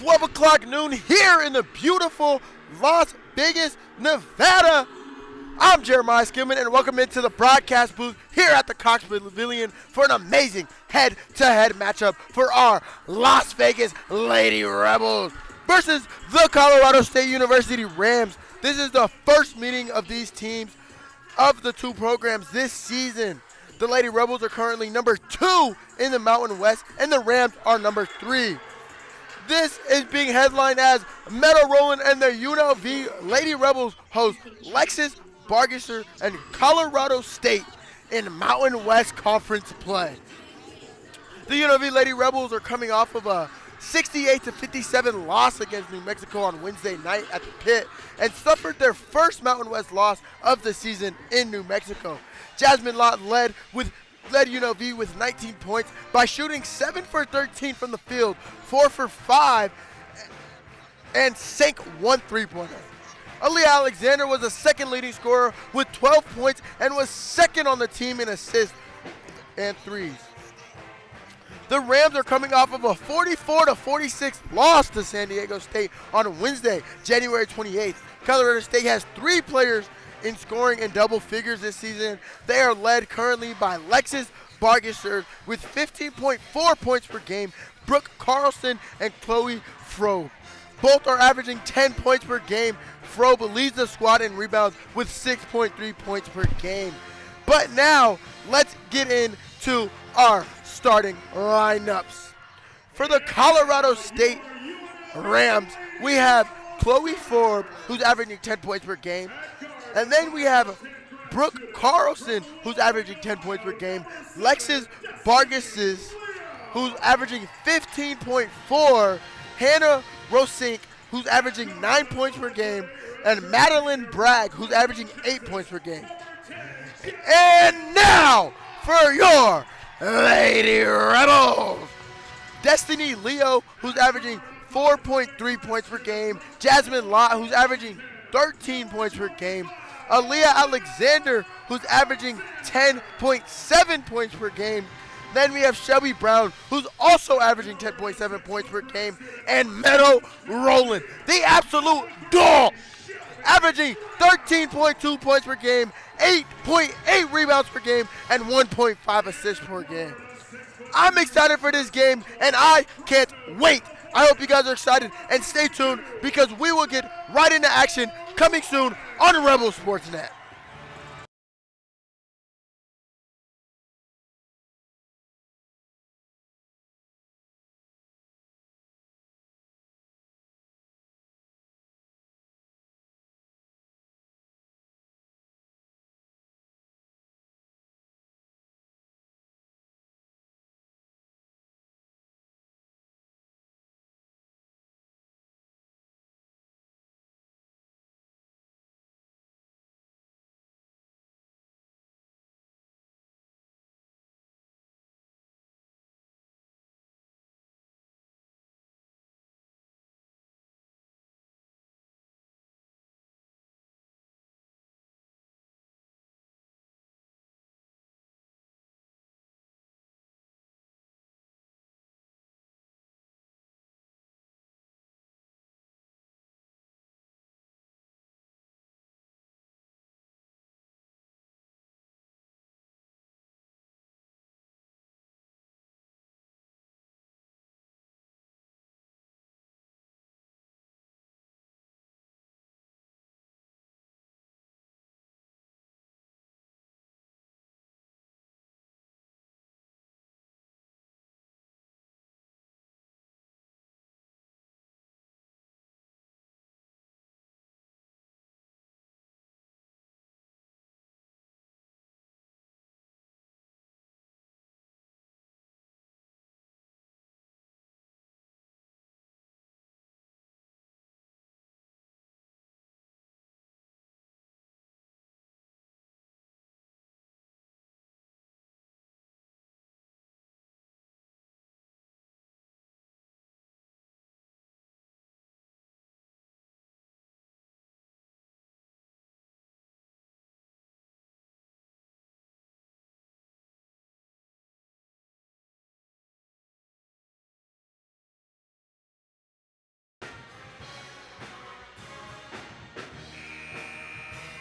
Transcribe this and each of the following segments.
12 o'clock noon here in the beautiful Las Vegas, Nevada. I'm Jeremiah Skillman, and welcome into the broadcast booth here at the Cox Pavilion for an amazing head-to-head matchup for our Las Vegas Lady Rebels versus the Colorado State University Rams. This is the first meeting of these teams of the two programs this season. The Lady Rebels are currently number 2 in the Mountain West, and the Rams are number 3. This is being headlined as Meadow Roland and the UNLV Lady Rebels host Lexus, Bargesser, and Colorado State in Mountain West Conference play. The UNLV Lady Rebels are coming off of a 68-57 loss against New Mexico on Wednesday night at the pit and suffered their first Mountain West loss of the season in New Mexico. Jasmine Lott led UNLV with 19 points by shooting 7 for 13 from the field, 4 for 5, and sank 1 3-pointer. Aaliyah Alexander was the second leading scorer with 12 points and was second on the team in assists and threes. The Rams are coming off of a 44-46 loss to San Diego State on Wednesday, January 28th. Colorado State has 3 players in scoring in double figures this season. They are led currently by Lexus Bargesser with 15.4 points per game, Brooke Carlson and Chloe Frobe. Both are averaging 10 points per game. Frobe leads the squad in rebounds with 6.3 points per game. But now, let's get into our starting lineups. For the Colorado State Rams, we have Chloe Frobe, who's averaging 10 points per game. And then we have Brooke Carlson, who's averaging 10 points per game. Lexus Bargesser, who's averaging 15.4. Hannah Rosink, who's averaging 9 points per game. And Madeline Bragg, who's averaging 8 points per game. And now, for your Lady Rebels, Destiny Leo, who's averaging 4.3 points per game. Jasmine Lott, who's averaging 13 points per game. Aaliyah Alexander, who's averaging 10.7 points per game. Then we have Shelby Brown, who's also averaging 10.7 points per game. And Meadow Roland, the absolute dog, averaging 13.2 points per game, 8.8 rebounds per game, and 1.5 assists per game. I'm excited for this game, and I can't wait. I hope you guys are excited, and stay tuned because we will get right into action coming soon on Rebel Sportsnet.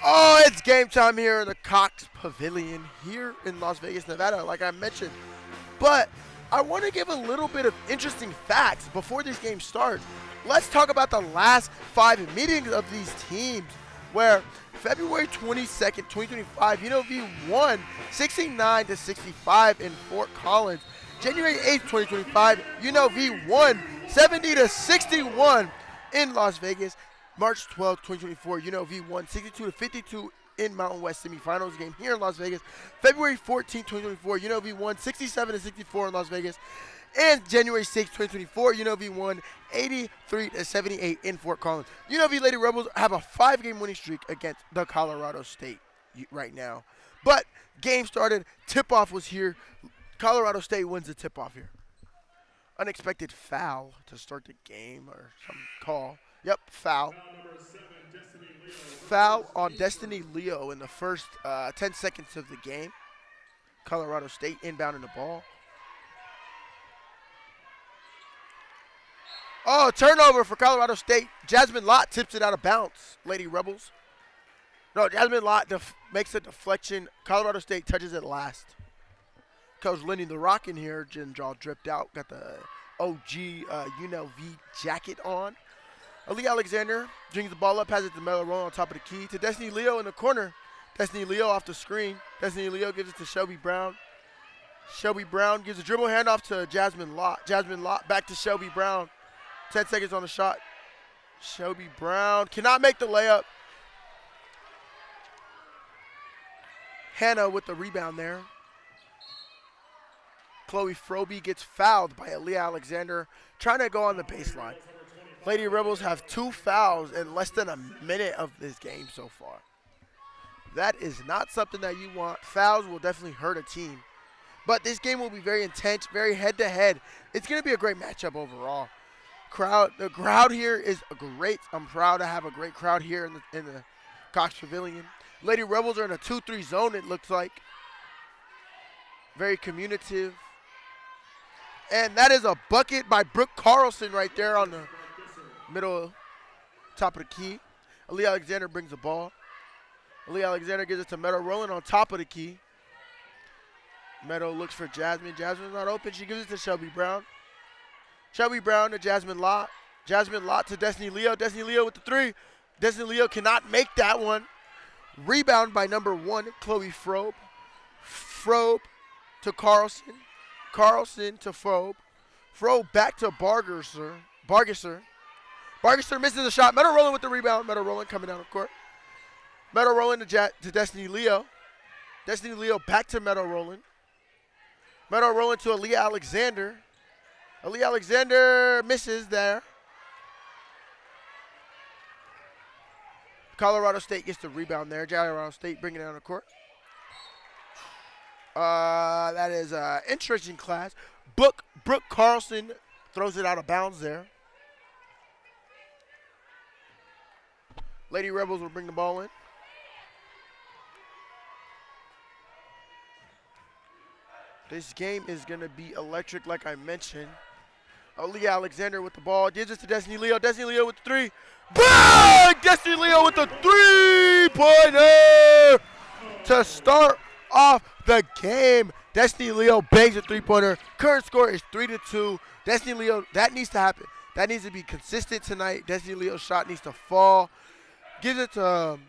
Oh, it's game time here in the Cox Pavilion here in Las Vegas, Nevada, like I mentioned. But I want to give a little bit of interesting facts before this game starts. Let's talk about the last 5 meetings of these teams, where February 22nd, 2025, UNLV won 69 to 65 in Fort Collins. January 8th, 2025, UNLV won 70 to 61 in Las Vegas. March 12th, 2024, UNLV won 62 to 52 in Mountain West semifinals game here in Las Vegas. February 14th, 2024, UNLV won 67 to 64 in Las Vegas. And January 6th, 2024, UNLV won 83 to 78 in Fort Collins. UNLV Lady Rebels have a 5-game winning streak against the Colorado State right now. But game started, tip-off was here. Colorado State wins the tip-off here. Unexpected foul to start the game or some call. Yep, foul. Foul on Destiny Leo in the first 10 seconds of the game. Colorado State inbounding the ball. Oh, turnover for Colorado State. Jasmine Lott tips it out of bounds, Lady Rebels. No, Jasmine Lott makes a deflection. Colorado State touches it last. Coach Lenny the Rock in here, Jinjaw dripped out, got the OG UNLV jacket on. Ali Alexander brings the ball up, has it to Melo Roll on top of the key. To Destiny Leo in the corner. Destiny Leo off the screen. Destiny Leo gives it to Shelby Brown. Shelby Brown gives a dribble handoff to Jasmine Lott. Jasmine Lott back to Shelby Brown. 10 seconds on the shot. Shelby Brown cannot make the layup. Hannah with the rebound there. Chloe Froby gets fouled by Aaliyah Alexander, trying to go on the baseline. Lady Rebels have 2 fouls in less than a minute of this game so far. That is not something that you want. Fouls will definitely hurt a team. But this game will be very intense, very head-to-head. It's going to be a great matchup overall. The crowd here is great. I'm proud to have a great crowd here in the Cox Pavilion. Lady Rebels are in a 2-3 zone, it looks like. Very communicative. And that is a bucket by Brooke Carlson right there on the middle, top of the key. Aaliyah Alexander brings the ball. Aaliyah Alexander gives it to Meadow Rowland on top of the key. Meadow looks for Jasmine. Jasmine's not open. She gives it to Shelby Brown. Shelby Brown to Jasmine Lott. Jasmine Lott to Destiny Leo. Destiny Leo with the 3. Destiny Leo cannot make that one. Rebound by number 1, Chloe Frobe. Frobe to Carlson. Carlson to Frobe. Frobe back to Bargerser. Bargerser misses the shot. Meadow Rowland with the rebound. Meadow Rowland coming down the court. Meadow Rowland to Destiny Leo. Destiny Leo back to Meadow Rowland. Meadow Rowland to Aaliyah Alexander. Aaliyah Alexander misses there. Colorado State gets the rebound there. Colorado State bringing it down the court. That is an interesting class. Brooke Carlson throws it out of bounds there. Lady Rebels will bring the ball in. This game is going to be electric, like I mentioned. Aaliyah Alexander with the ball. Gives it to Destiny Leo. Destiny Leo with the 3. Bang! Destiny Leo with the 3-pointer to start off the game. Destiny Leo bangs a 3-pointer. Current score is 3-2. Destiny Leo, that needs to happen. That needs to be consistent tonight. Destiny Leo's shot needs to fall. Gives it to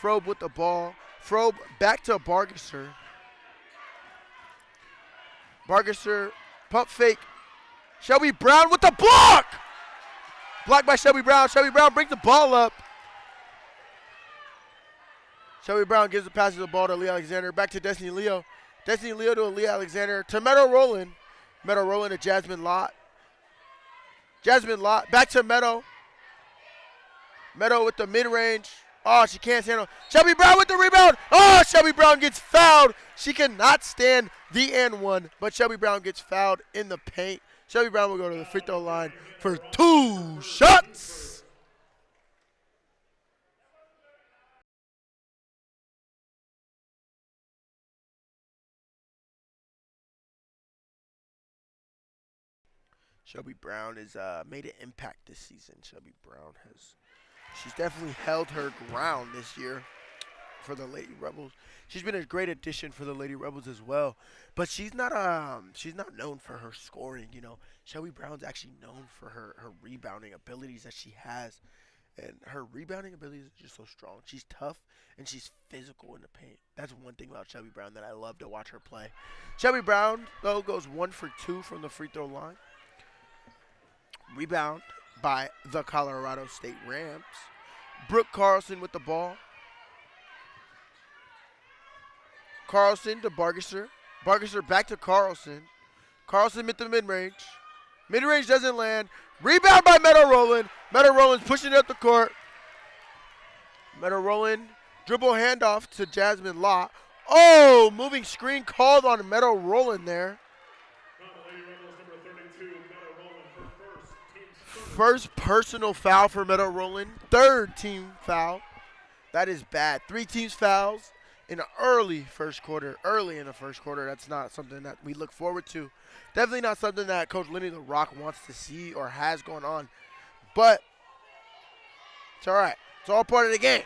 Frobe with the ball. Frobe back to Bargesser. Bargesser, pump fake. Shelby Brown with the block! Blocked by Shelby Brown. Shelby Brown brings the ball up. Shelby Brown gives the pass of the ball to Aaliyah Alexander. Back to Destiny Leo. Destiny Leo to Aaliyah Alexander. To Meadow Rowland. Meadow Rowland to Jasmine Lott. Jasmine Lott. Back to Meadow. Meadow with the mid-range. Oh, she can't handle. Shelby Brown with the rebound. Oh, Shelby Brown gets fouled. She cannot stand the N1, but Shelby Brown gets fouled in the paint. Shelby Brown will go to the free throw line for 2 shots. Shelby Brown has made an impact this season. Shelby Brown has She's definitely held her ground this year for the Lady Rebels. She's been a great addition for the Lady Rebels as well. But she's not known for her scoring, you know. Shelby Brown's actually known for her rebounding abilities that she has. And her rebounding abilities are just so strong. She's tough and she's physical in the paint. That's one thing about Shelby Brown that I love to watch her play. Shelby Brown, though, goes 1 for 2 from the free throw line. Rebound by the Colorado State Rams. Brooke Carlson with the ball. Carlson to Bargesser. Bargesser back to Carlson. Carlson at the mid-range. Mid-range doesn't land. Rebound by Meadow Rowland. Meadow Rowland's pushing it up the court. Meadow Rowland. Dribble handoff to Jasmine Lott. Oh, moving screen called on Meadow Rowland there. First personal foul for Meadow Rowland. Third team foul. That is bad. 3 teams fouls in the early first quarter. Early in the first quarter. That's not something that we look forward to. Definitely not something that Coach Lenny the Rock wants to see or has going on. But it's all right. It's all part of the game.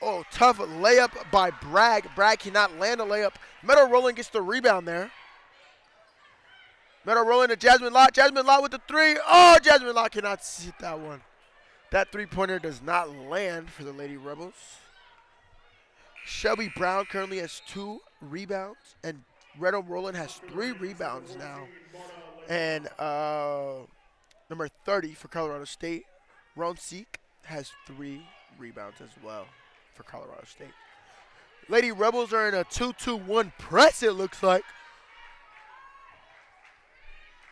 Oh, tough layup by Bragg. Bragg cannot land a layup. Meadow Rowland gets the rebound there. Meadow Rowland to Jasmine Lott. Jasmine Lott with the 3. Oh, Jasmine Lott cannot hit that one. That 3-pointer does not land for the Lady Rebels. Shelby Brown currently has 2 rebounds, and Meadow Rowland has 3 rebounds now. And number 30 for Colorado State, Ronseek, has 3 rebounds as well for Colorado State. Lady Rebels are in a 2-2-1 press, it looks like.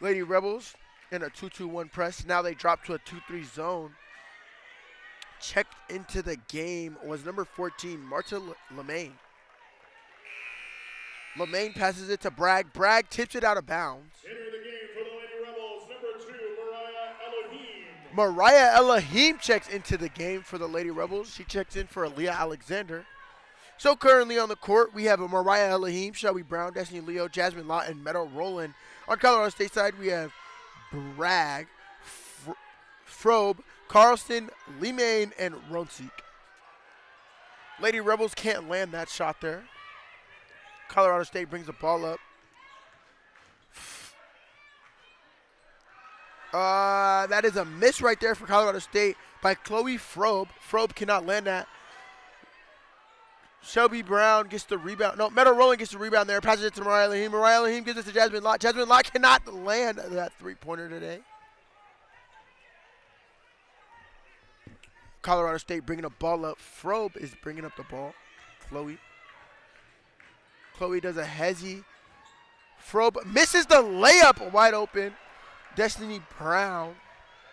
Lady Rebels in a 2-2-1 press. Now they drop to a 2-3 zone. Checked into the game was number 14, Marta Lemaine. Lemaine passes it to Bragg. Bragg tips it out of bounds. Entering the game for the Lady Rebels, number 2, Mariah Elohim. Mariah Elohim checks into the game for the Lady Rebels. She checks in for Aaliyah Alexander. So currently on the court, we have a Mariah Elohim, Shelby Brown, Destiny Leo, Jasmine Lott, and Meadow Rowland. On Colorado State side, we have Bragg, Frobe, Carlson, Lemaine, and Ronseek. Lady Rebels can't land that shot there. Colorado State brings the ball up. That is a miss right there for Colorado State by Chloe Frobe. Frobe cannot land that. Shelby Brown gets the rebound. No, Meadow Rowland gets the rebound there. Passes it to Mariah Elohim. Mariah Elohim gives it to Jasmine Lott. Jasmine Lott cannot land that 3-pointer today. Colorado State bringing the ball up. Frobe is bringing up the ball. Chloe does a hezzy. Frobe misses the layup wide open. Destiny Brown.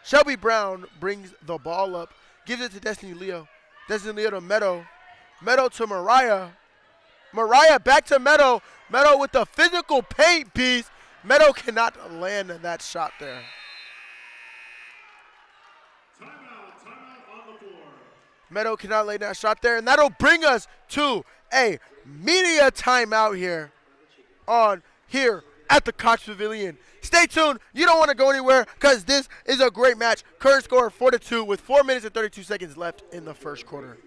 Shelby Brown brings the ball up. Gives it to Destiny Leo. Destiny Leo to Meadow. Meadow to Mariah. Mariah back to Meadow. Meadow with the physical paint piece. Meadow cannot land that shot there. Timeout on the floor. Meadow cannot lay that shot there, and that'll bring us to a media timeout here at the Cox Pavilion. Stay tuned. You don't want to go anywhere because this is a great match. Current score 4-2 with 4 minutes and 32 seconds left in the first quarter.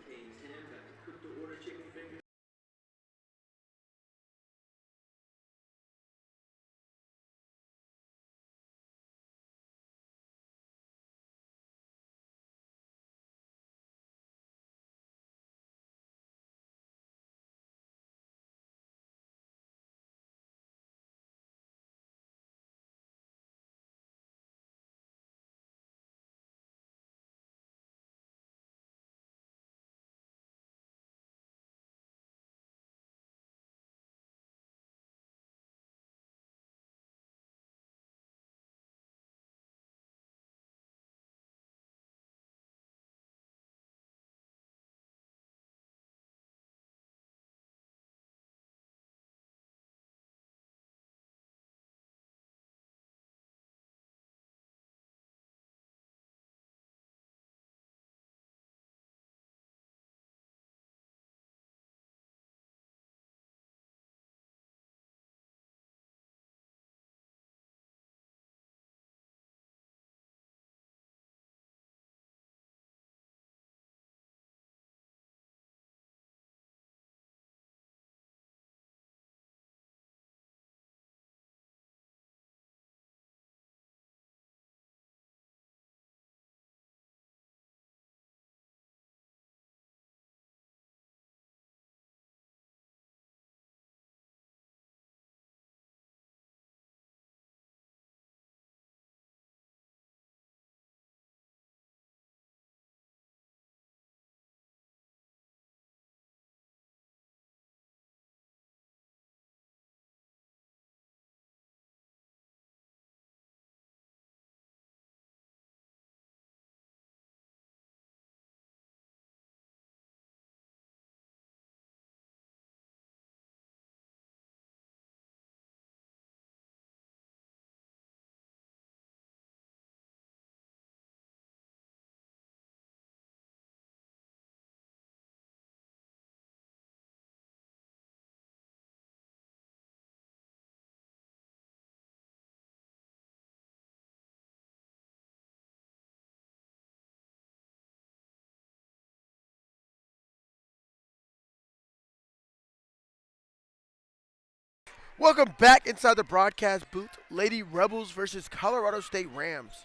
Welcome back inside the broadcast booth. Lady Rebels versus Colorado State Rams.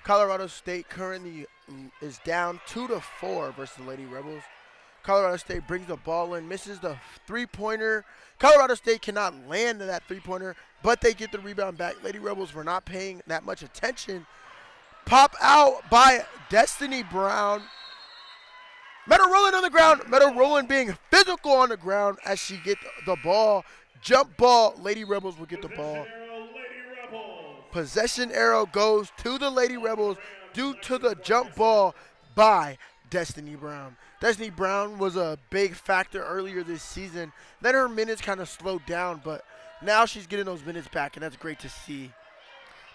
Colorado State currently is down 2-4 versus the Lady Rebels. Colorado State brings the ball in, misses the three-pointer. Colorado State cannot land that three-pointer, but they get the rebound back. Lady Rebels were not paying that much attention. Pop out by Destiny Brown. Meadow Rowland on the ground. Meadow Rowland being physical on the ground as she gets the ball. Jump ball. Lady Rebels will get the ball. Possession arrow goes to the Lady Rebels due to the jump ball by Destiny Brown. Destiny Brown was a big factor earlier this season. Then her minutes kind of slowed down, but now she's getting those minutes back, and that's great to see.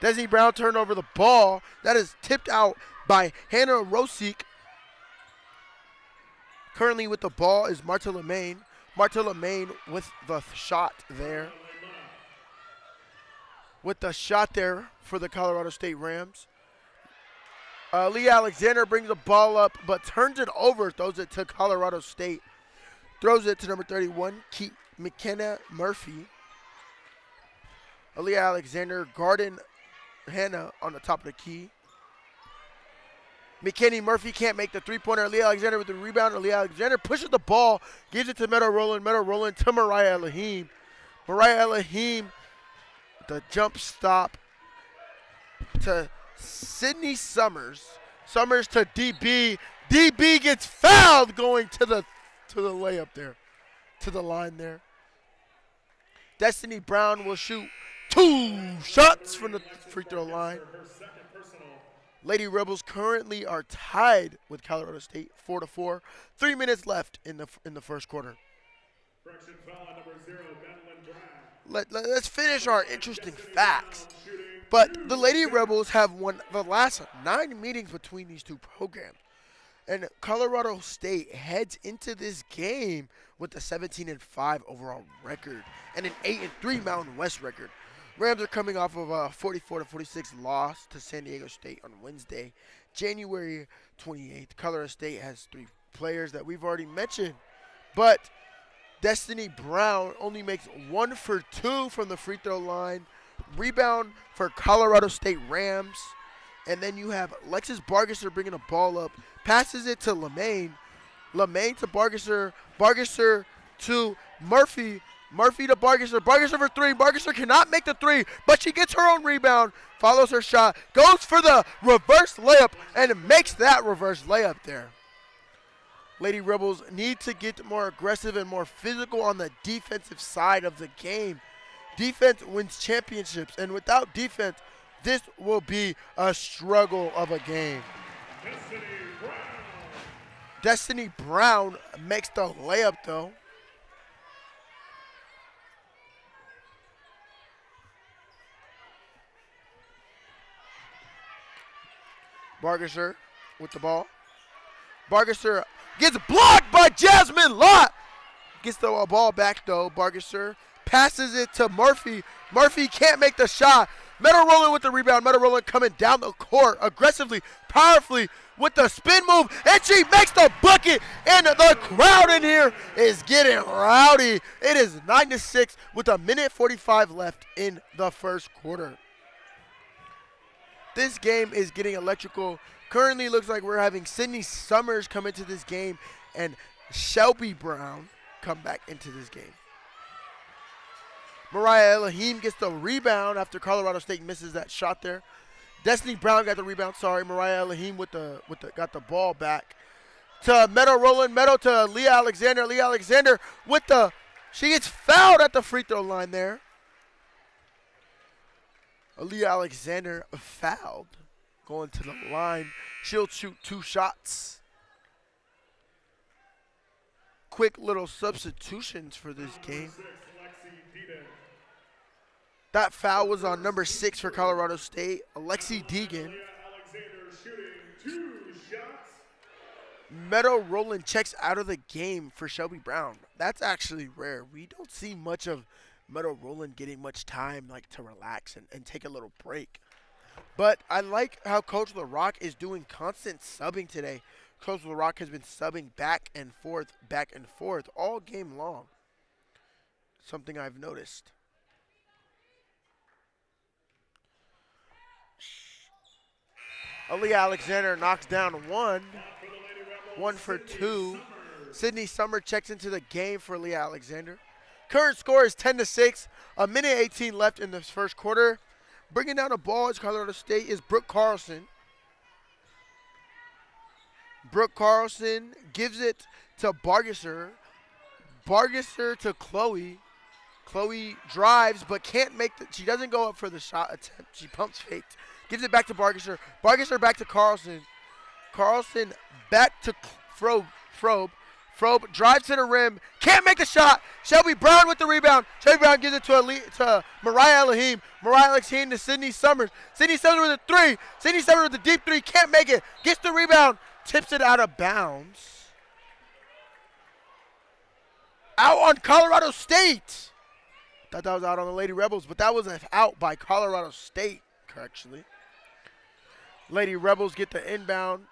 Destiny Brown turned over the ball. That is tipped out by Hannah Rosick. Currently with the ball is Marta Lemaine. Marta Lemaine with the shot there. With the shot there for the Colorado State Rams. Leah Alexander brings the ball up, but turns it over, throws it to Colorado State. Throws it to number 31, McKenna Murphy. Leah Alexander guarding Hannah on the top of the key. McKinney Murphy can't make the three-pointer. Leah Alexander with the rebound. Leah Alexander pushes the ball, gives it to Meadow Rowland. Meadow Rowland to Mariah Elohim. Mariah Elohim, the jump stop to Sydney Summers. Summers to DB. DB gets fouled going to the layup there, to the line there. Destiny Brown will shoot 2 shots from the free throw line. Lady Rebels currently are tied with Colorado State, 4-4. 3 minutes left in the first quarter. Let's finish our interesting facts. But the Lady Rebels have won the last 9 meetings between these two programs. And Colorado State heads into this game with a 17-5 overall record and an 8-3 Mountain West record. Rams are coming off of a 44-46 loss to San Diego State on Wednesday, January 28th. Colorado State has 3 players that we've already mentioned, but Destiny Brown only makes 1 for 2 from the free throw line. Rebound for Colorado State Rams. And then you have Alexis Bargesser bringing the ball up, passes it to Lemaine. Lemaine to Bargesser. Bargesser to Murphy. Murphy to Bargesser. Bargesser for 3. Bargesser cannot make the 3, but she gets her own rebound, follows her shot, goes for the reverse layup, and makes that reverse layup there. Lady Rebels need to get more aggressive and more physical on the defensive side of the game. Defense wins championships, and without defense, this will be a struggle of a game. Destiny Brown makes the layup, though. Bargesser with the ball. Bargesser gets blocked by Jasmine Lott. Gets the ball back, though. Bargesser passes it to Murphy. Murphy can't make the shot. Meadow Rowland with the rebound. Meadow Rowland coming down the court aggressively, powerfully with the spin move, and she makes the bucket, and the crowd in here is getting rowdy. It is 9-6 with 1:45 left in the first quarter. This game is getting electrical. Currently looks like we're having Sydney Summers come into this game and Shelby Brown come back into this game. Mariah Elohim gets the rebound after Colorado State misses that shot there. Destiny Brown got the rebound. Sorry, Mariah Elohim got the ball back to Meadow Rowland. Meadow to Leah Alexander. Leah Alexander she gets fouled at the free throw line there. Leah Alexander fouled going to the line. She'll shoot 2 shots. Quick little substitutions for this game. That foul was on number 6 for Colorado State, Alexi Deegan. Meadow Rowland checks out of the game for Shelby Brown. That's actually rare. We don't see much of Meadow Rowland getting much time to relax and take a little break. But I like how Coach LaRock is doing constant subbing today. Coach LaRock has been subbing back and forth all game long. Something I've noticed. Aaliyah Alexander knocks down one for two. Sydney Summer checks into the game for Aaliyah Alexander. Current score is 10-6. A minute 18 left in the first quarter. Bringing down the ball as Colorado State is Brooke Carlson. Brooke Carlson gives it to Bargesser. Bargesser to Chloe. Chloe drives but can't make the. She doesn't go up for the shot attempt. She pumps faked. Gives it back to Bargesser. Bargesser back to Carlson. Carlson back to Frobe. Frobe drives to the rim. Can't make the shot. Shelby Brown with the rebound. Shelby Brown gives it to Mariah Elohim. Mariah Elohim to Sydney Summers. Sydney Summers with a three. Sydney Summers with the deep three. Can't make it. Gets the rebound. Tips it out of bounds. Out on Colorado State. Thought that was out on the Lady Rebels, but that was out by Colorado State, correctly. Lady Rebels get the inbound.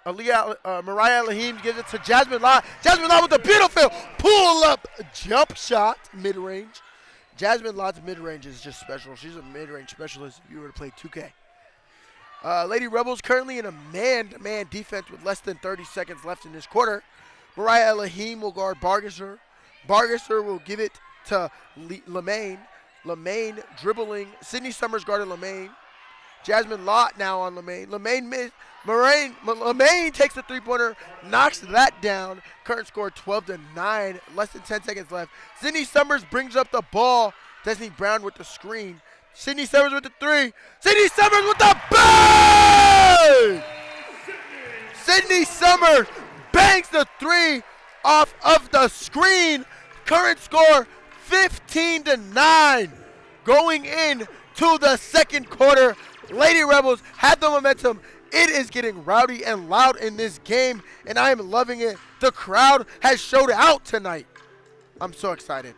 Mariah Elohim gives it to Jasmine Lott. Jasmine Lott with the beautiful pull-up jump shot, mid-range. Jasmine Lott's mid-range is just special. She's a mid-range specialist if you were to play 2K. Lady Rebels currently in a man-to-man defense with less than 30 seconds left in this quarter. Mariah Elohim will guard Bargesser. Bargesser will give it to Lemaine. Lemaine dribbling. Sydney Summers guarded Lemaine. Jasmine Lott now on Lemaine. Lemaine takes the three-pointer, knocks that down. Current score 12-9, less than 10 seconds left. Sydney Summers brings up the ball. Destiny Brown with the screen. Sydney Summers with the three. Sydney Summers with the bang! Sydney Summers bangs the three off of the screen. Current score 15-9. Going in to the second quarter. Lady Rebels have the momentum. It is getting rowdy and loud in this game, and I am loving it. The crowd has showed out tonight. I'm so excited.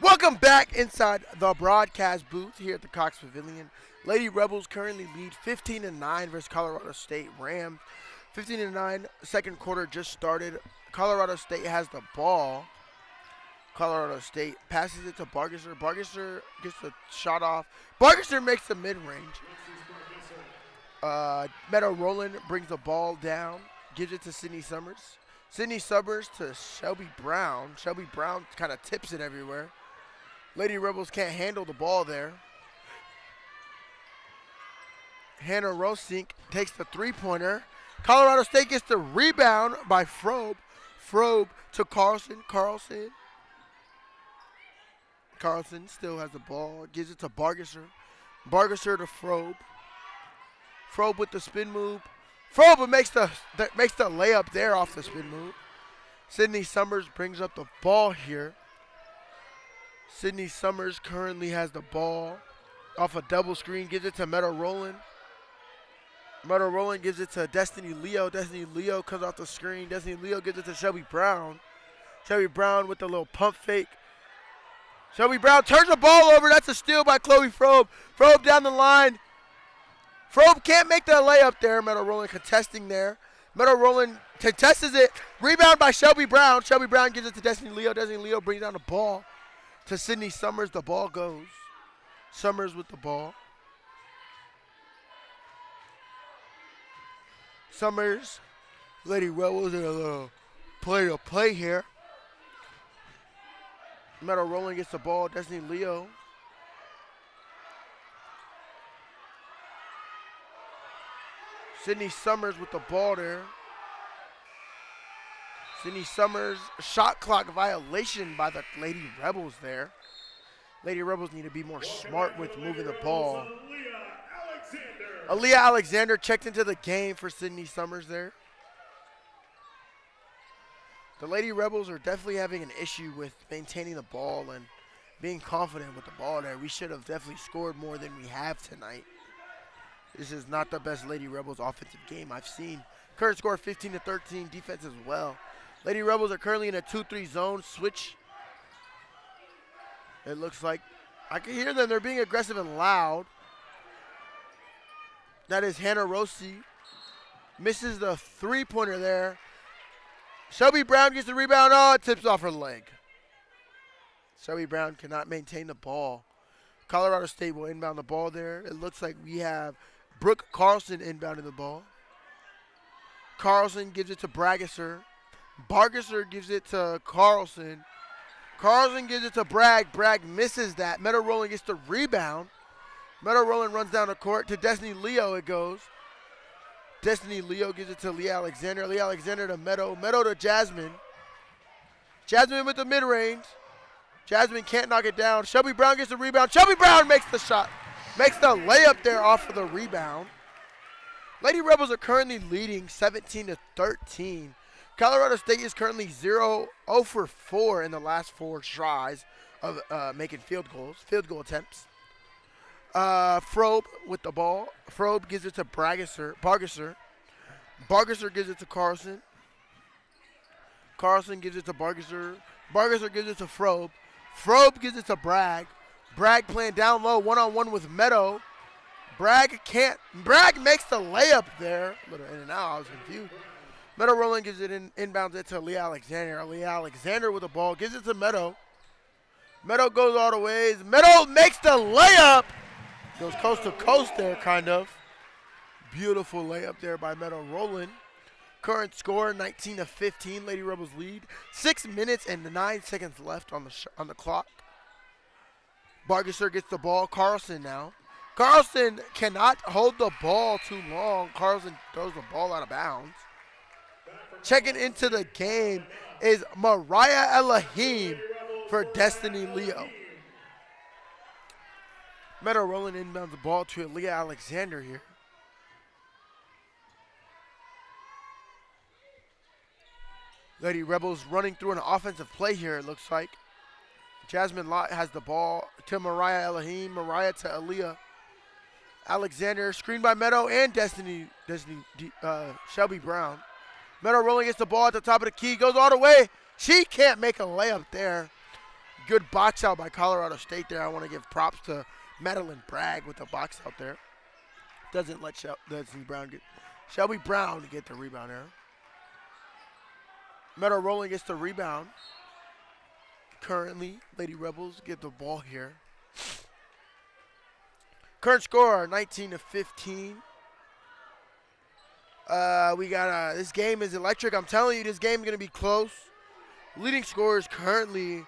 Welcome back inside the broadcast booth here at the Cox Pavilion. Lady Rebels currently lead 15-9 versus Colorado State Rams. 15-9, second quarter just started. Colorado State has the ball. Colorado State passes it to Bargesser. Bargesser gets the shot off. Bargesser makes the mid-range. Meadow Roland brings the ball down, gives it to Sydney Summers. Sydney Summers to Shelby Brown. Shelby Brown kind of tips it everywhere. Lady Rebels can't handle the ball there. Hannah Rosink takes the three-pointer. Colorado State gets the rebound by Frobe. Frobe to Carlson. Carlson still has the ball. Gives it to Bargesser. Bargesser to Frobe. Frobe with the spin move. Frobe makes the layup there off the spin move. Sydney Summers brings up the ball here. Sydney Summers currently has the ball off a double screen. Gives it to Meadow Roland. Meadow Roland gives it to Destiny Leo. Destiny Leo comes off the screen. Destiny Leo gives it to Shelby Brown. Shelby Brown with the little pump fake. Shelby Brown turns the ball over. That's a steal by Chloe Frobe. Frobe down the line. Frobe can't make the layup there. Meadow Roland contesting there. Meadow Roland contests it. Rebound by Shelby Brown. Shelby Brown gives it to Destiny Leo. Destiny Leo brings down the ball to Sydney Summers. The ball goes. Summers with the ball. Summers. Lady Rebels in a little play here. Meadow Roland gets the ball. Destiny Leo. Sydney Summers with the ball there. Sydney Summers, shot clock violation by the Lady Rebels there. Lady Rebels need to be more smart with moving the ball. Aaliyah Alexander checked into the game for Sydney Summers there. The Lady Rebels are definitely having an issue with maintaining the ball and being confident with the ball there. We should have definitely scored more than we have tonight. This is not the best Lady Rebels offensive game I've seen. Current score 15-13, defense as well. Lady Rebels are currently in a 2-3 zone switch. It looks like I can hear them. They're being aggressive and loud. That is Hannah Rossi. Misses the three-pointer there. Shelby Brown gets the rebound. Oh, it tips off her leg. Shelby Brown cannot maintain the ball. Colorado State will inbound the ball there. It looks like we have Brooke Carlson inbounding the ball. Carlson gives it to Bragesser. Bargesser gives it to Carlson. Carlson gives it to Bragg. Bragg misses that. Meadow Roland gets the rebound. Meadow Roland runs down the court to Destiny Leo. It goes. Destiny Leo gives it to Leah Alexander. Leah Alexander to Meadow. Meadow to Jasmine. Jasmine with the mid-range. Jasmine can't knock it down. Shelby Brown gets the rebound. Shelby Brown makes the shot. Makes the layup there off of the rebound. Lady Rebels are currently leading 17-13. Colorado State is currently 0 for 4 in the last 4 tries of making field goal attempts. Frobe with the ball. Frobe gives it to Bargesser. Bargesser gives it to Carlson. Carlson gives it to Bargesser. Bargesser gives it to Frobe. Frobe gives it to Bragg. Bragg playing down low, one-on-one with Meadow. Bragg makes the layup there. A little in and out, I was confused. Meadow Roland gives it inbounds it to Leah Alexander. Leah Alexander with the ball, gives it to Meadow. Meadow goes all the ways. Meadow makes the layup. Goes coast to coast there, kind of. Beautiful layup there by Meadow Roland. Current score 19-15. Lady Rebels lead. 6 minutes and 9 seconds left on the clock. Bargesser gets the ball. Carlson now. Carlson cannot hold the ball too long. Carlson throws the ball out of bounds. Checking into the game is Mariah Elohim for Destiny Leo. Meadow Roland inbounds the ball to Leah Alexander here. Lady Rebels running through an offensive play here, it looks like. Jasmine Lott has the ball to Mariah Elohim. Mariah to Aaliyah Alexander. Screened by Meadow and Shelby Brown. Meadow Roland gets the ball at the top of the key. Goes all the way. She can't make a layup there. Good box out by Colorado State there. I want to give props to Madeline Bragg with the box out there. Doesn't let Shelby Brown get the rebound there. Meadow Roland gets the rebound. currently. Lady Rebels get the ball here. Current score 19-15. We got this game is electric. I'm telling you, this game is gonna be close. Leading scorers currently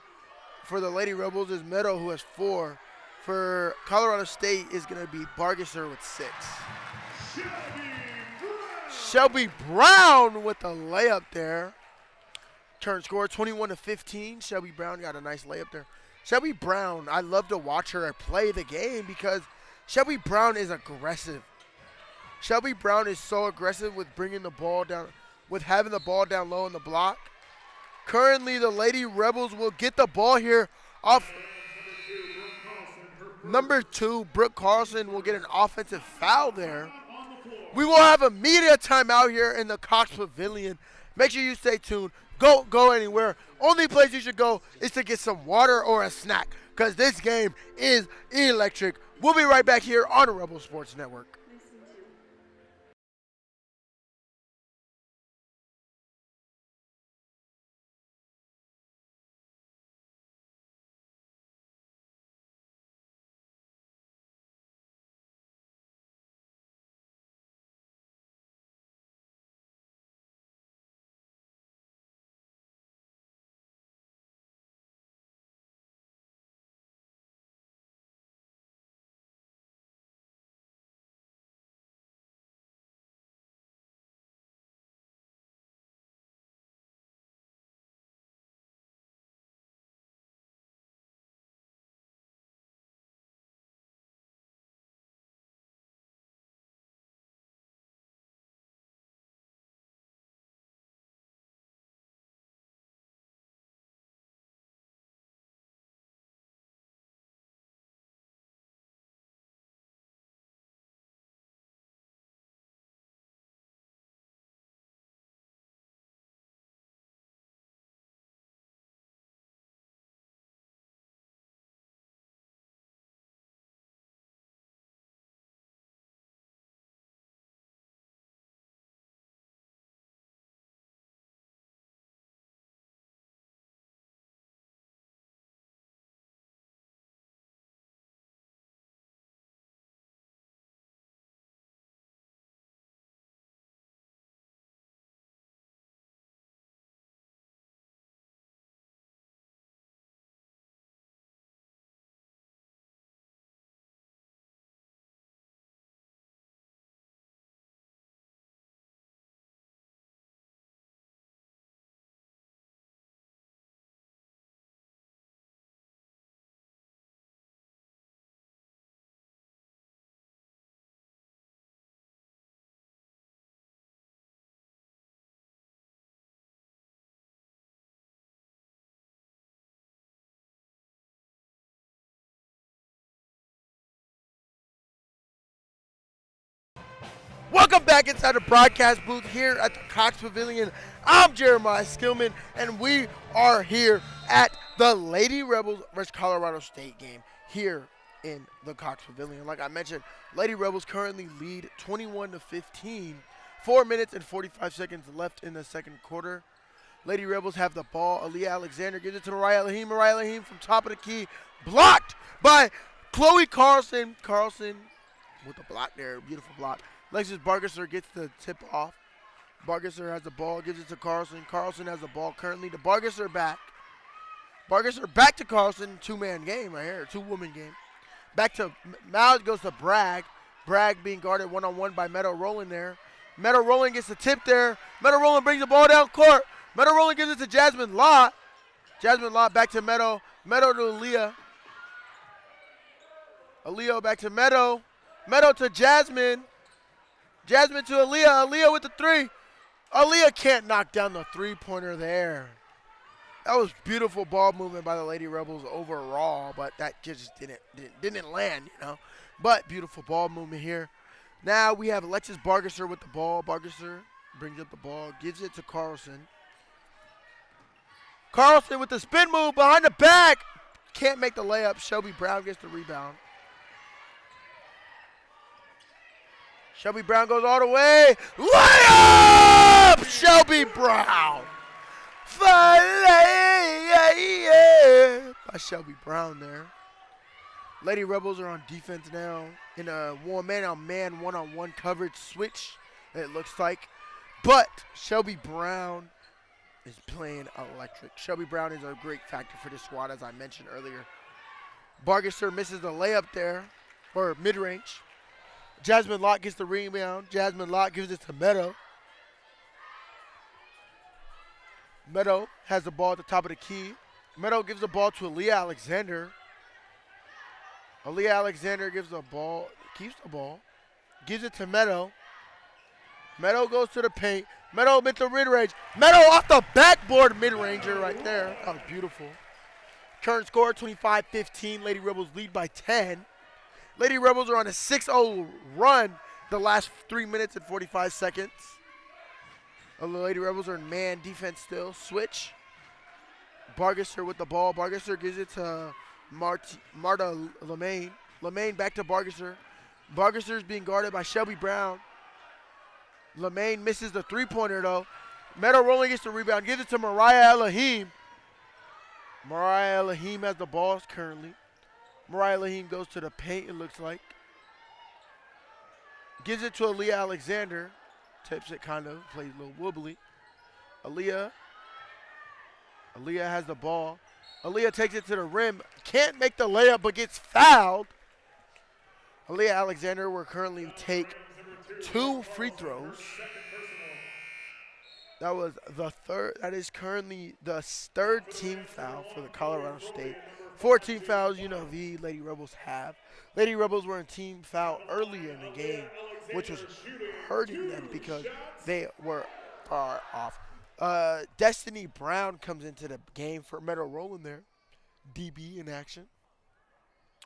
for the Lady Rebels is Meadow, who has 4. For Colorado State is gonna be Bargesser with 6. Shelby Brown with the layup there. Current score 21-15. Shelby Brown got a nice layup there. Shelby Brown, I love to watch her play the game because Shelby Brown is aggressive. Shelby Brown is so aggressive with bringing the ball down, with having the ball down low in the block. Currently, the Lady Rebels will get the ball here off. Number 2, Brooke Carlson will get an offensive foul there. We will have a media timeout here in the Cox Pavilion. Make sure you stay tuned. Go anywhere. Only place you should go is to get some water or a snack because this game is electric. We'll be right back here on the Rebel Sports Network. Welcome back inside the broadcast booth here at the Cox Pavilion. I'm Jeremiah Skillman, and we are here at the Lady Rebels versus Colorado State game here in the Cox Pavilion. Like I mentioned, Lady Rebels currently lead 21-15. 4 minutes and 45 seconds left in the second quarter. Lady Rebels have the ball. Aaliyah Alexander gives it to Mariah Lahim. Mariah Lahim from top of the key. Blocked by Chloe Carlson. Carlson with the block there. Beautiful block. Alexis Bargesser gets the tip off. Bargesser has the ball, gives it to Carlson. Carlson has the ball currently to Bargesser back. Bargesser back to Carlson. 2-man game right here, 2-woman game. Back to, now it goes to Bragg. Bragg being guarded one-on-one by Meadow Rowland there. Meadow Rowland gets the tip there. Meadow Rowland brings the ball down court. Meadow Rowland gives it to Jasmine Lott. Jasmine Lott back to Meadow. Meadow to Aaliyah. Aaliyah back to Meadow. Meadow to Jasmine. Jasmine to Aaliyah. Aaliyah with the 3. Aaliyah can't knock down the 3-pointer there. That was beautiful ball movement by the Lady Rebels overall, but that just didn't land, you know. But beautiful ball movement here. Now we have Alexis Bargesser with the ball. Bargesser brings up the ball, gives it to Carlson. Carlson with the spin move behind the back. Can't make the layup. Shelby Brown gets the rebound. Shelby Brown goes all the way. Layup! Shelby Brown. by Shelby Brown there. Lady Rebels are on defense now in a man-on-man, one-on-one coverage switch, it looks like. But Shelby Brown is playing electric. Shelby Brown is a great factor for this squad, as I mentioned earlier. Bargesser misses the layup there, or mid-range. Jasmine Locke gets the rebound. Jasmine Locke gives it to Meadow. Meadow has the ball at the top of the key. Meadow gives the ball to Aaliyah Alexander. Aaliyah Alexander gives the ball, keeps the ball, gives it to Meadow. Meadow goes to the paint. Meadow with the mid-range. Meadow off the backboard mid-ranger right there. That was beautiful. Current score 25-15. Lady Rebels lead by 10. Lady Rebels are on a 6-0 run the last 3 minutes and 45 seconds. The Lady Rebels are in man defense still. Switch. Bargesser with the ball. Bargesser gives it to Marta Lemaine. Lemaine back to Bargesser. Bargesser is being guarded by Shelby Brown. Lemaine misses the three-pointer though. Meadow rolling gets the rebound. Gives it to Mariah Elohim. Mariah Elohim has the ball currently. Mariah Elohim goes to the paint, it looks like. Gives it to Aaliyah Alexander. Tips it kind of. Plays a little wobbly. Aaliyah has the ball. Aaliyah takes it to the rim. Can't make the layup but gets fouled. Aaliyah Alexander will currently take 2 free throws. That was the third. That is currently the third team foul for the Colorado State. 14 fouls UNLV Lady Rebels have. Lady Rebels were in team foul earlier in the game, which was hurting them because they were far off. Destiny Brown comes into the game for Meadow Rowland there. DB in action.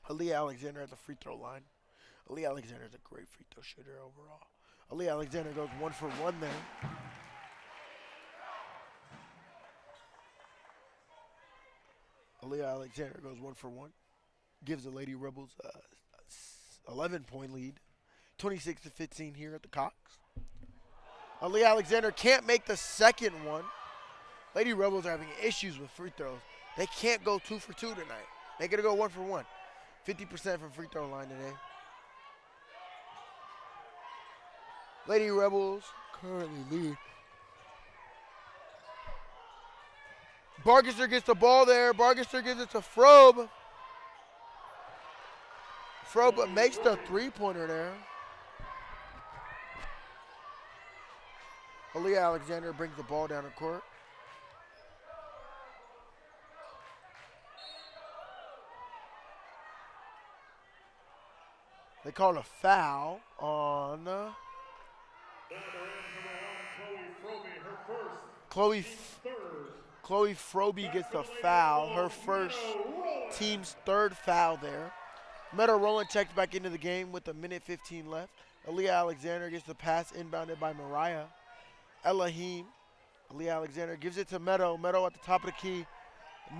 Aaliyah Alexander at the free throw line. Aaliyah Alexander is a great free throw shooter overall. Aaliyah Alexander goes 1 for 1 there. Aaliyah Alexander goes 1 for 1. Gives the Lady Rebels a 11-point lead. 26-15 here at the Cox. Aaliyah Alexander can't make the second one. Lady Rebels are having issues with free throws. They can't go 2 for 2 tonight. They're going to go 1 for 1. 50% from free throw line today. Lady Rebels currently lead. Bargesser gets the ball there. Bargesser gives it to Frobe. Frobe makes the three-pointer there. Aaliyah Alexander brings the ball down the court. They call a foul on Chloe Frobe gets the foul. Her first team's third foul there. Meadow Rowland checks back into the game with 1:15 left. Aaliyah Alexander gets the pass inbounded by Mariah Elohim. Aaliyah Alexander gives it to Meadow. Meadow at the top of the key.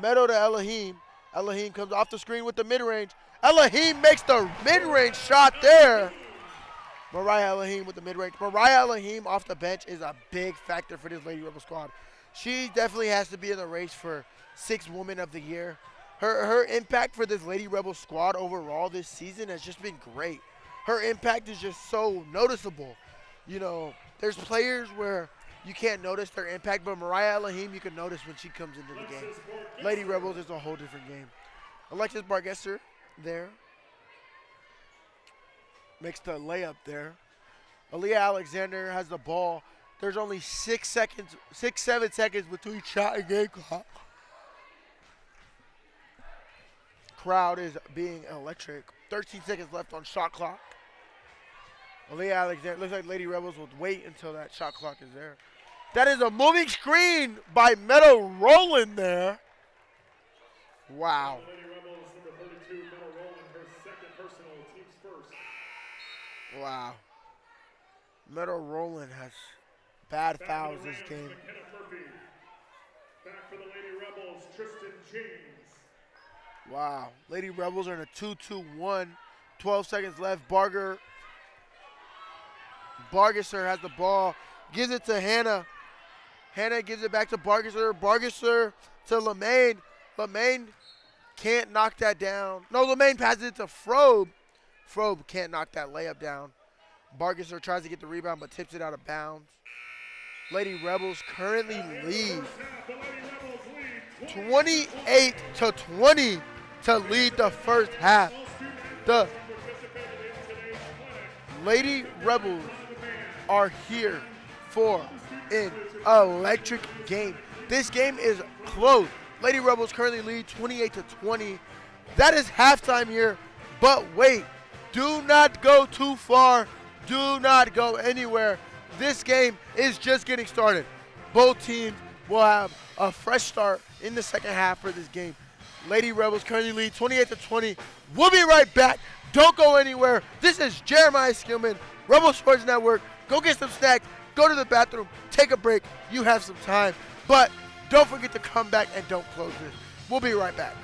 Meadow to Elohim. Elohim comes off the screen with the mid-range. Elohim makes the mid-range shot there. Mariah Elohim with the mid-range. Mariah Elohim off the bench is a big factor for this Lady Rebel squad. She definitely has to be in the race for 6th Woman of the Year. Her impact for this Lady Rebel squad overall this season has just been great. Her impact is just so noticeable. There's players where you can't notice their impact, but Mariah Elohim you can notice when she comes into the game. Lady Rebels is a whole different game. Alexis Bargesser there. Makes the layup there. Aaliyah Alexander has the ball. There's only 7 seconds between shot and game clock. Crowd is being electric. 13 seconds left on shot clock. Aaliyah Alexander, looks like Lady Rebels will wait until that shot clock is there. That is a moving screen by Meadow Rowland there. Wow. Lady Rebels, number 32, Meadow Rowland, her second personal, team's first. Wow. Meadow Rowland has bad fouls this game. Back for the Lady Rebels, Tristan James. Wow. Lady Rebels are in a 2-2-1. 12 seconds left. Bargesser has the ball. Gives it to Hannah. Hannah gives it back to Bargesser. Bargesser to Lemaine. Lemaine can't knock that down. No, Lemaine passes it to Frobe. Frobe can't knock that layup down. Bargesser tries to get the rebound but tips it out of bounds. Lady Rebels currently lead 28 to 20 to lead the first half. The Lady Rebels are here for an electric game. This game is close. Lady Rebels currently lead 28 to 20. That is halftime here, but wait, do not go too far. Do not go anywhere. This game is just getting started. Both teams will have a fresh start in the second half for this game. Lady Rebels currently lead 28 to 20. We'll be right back. Don't go anywhere. This is Jeremiah Skillman, Rebel Sports Network. Go get some snacks. Go to the bathroom. Take a break. You have some time. But don't forget to come back and don't close this. We'll be right back.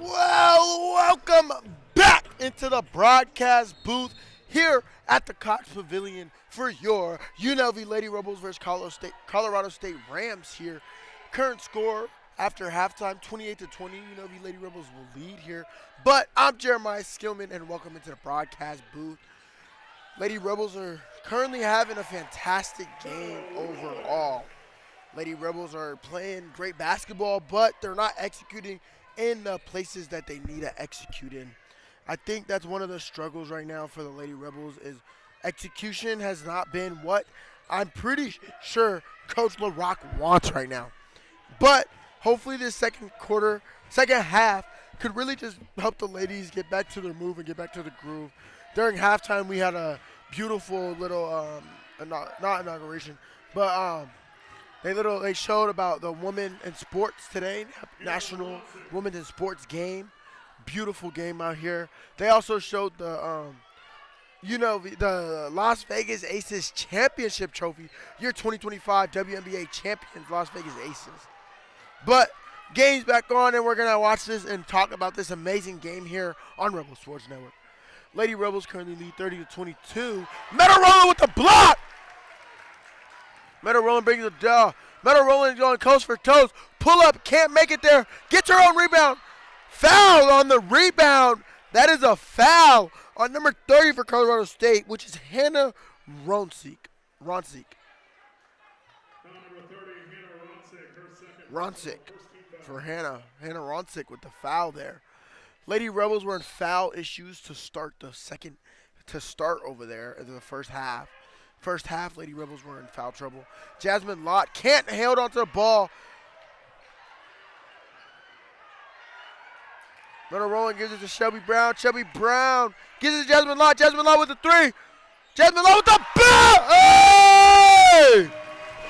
Well, welcome back into the broadcast booth here at the Cox Pavilion for your UNLV Lady Rebels versus Colorado State Rams here. Current score after halftime, 28-20. UNLV Lady Rebels will lead here. But I'm Jeremiah Skillman, and welcome into the broadcast booth. Lady Rebels are currently having a fantastic game overall. Lady Rebels are playing great basketball, but they're not executing in the places that they need to execute in. I think that's one of the struggles right now for the Lady Rebels is execution has not been what I'm pretty sure Coach LaRock wants right now. But hopefully this second half could really just help the ladies get back to their move and get back to the groove. During halftime, we had a beautiful little, not inauguration, but they showed about the women in sports today, National Women in Sports game. Beautiful game out here. They also showed the Las Vegas Aces Championship Trophy, year 2025 WNBA champions, Las Vegas Aces. But game's back on, and we're going to watch this and talk about this amazing game here on Rebel Sports Network. Lady Rebels currently lead 30-22. Meadow Roller with the block! Meadow Roller brings it down. Meadow Roller going coast for toes. Pull up, can't make it there. Gets her own rebound. Foul on the rebound. That is a foul on number 30 for Colorado State, which is Hannah Ronsiek. Foul number 30, Hannah Ronsiek, her second. Ronsiek for Hannah. Hannah Ronsiek with the foul there. Lady Rebels were in foul issues to start over there in the first half. First half, Lady Rebels were in foul trouble. Jasmine Lott can't hold onto the ball. Meadow Rolling gives it to Shelby Brown. Shelby Brown gives it to Jasmine Lott. Jasmine Lott with the three. Jasmine Lott with the ball. Hey!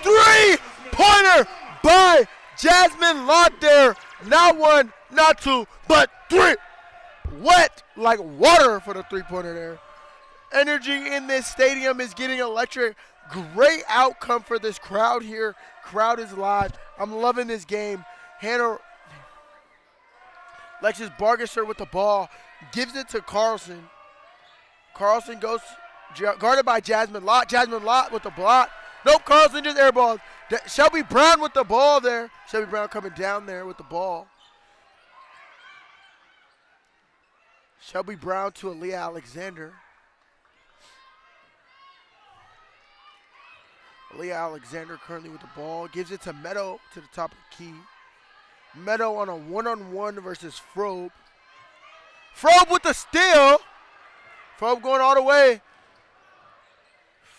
Three-pointer by Jasmine Lott there. Not one, not two, but three. Wet like water for the three-pointer there. Energy in this stadium is getting electric. Great outcome for this crowd here. Crowd is live. I'm loving this game. Alexis Bargesser with the ball. Gives it to Carlson. Carlson goes guarded by Jasmine Lott. Jasmine Lott with the block. Nope, Carlson just airballed. Shelby Brown with the ball there. Shelby Brown coming down there with the ball. Shelby Brown to Aaliyah Alexander. Aaliyah Alexander currently with the ball. Gives it to Meadow to the top of the key. Meadow on a one-on-one versus Frobe. Frobe with the steal. Frobe going all the way.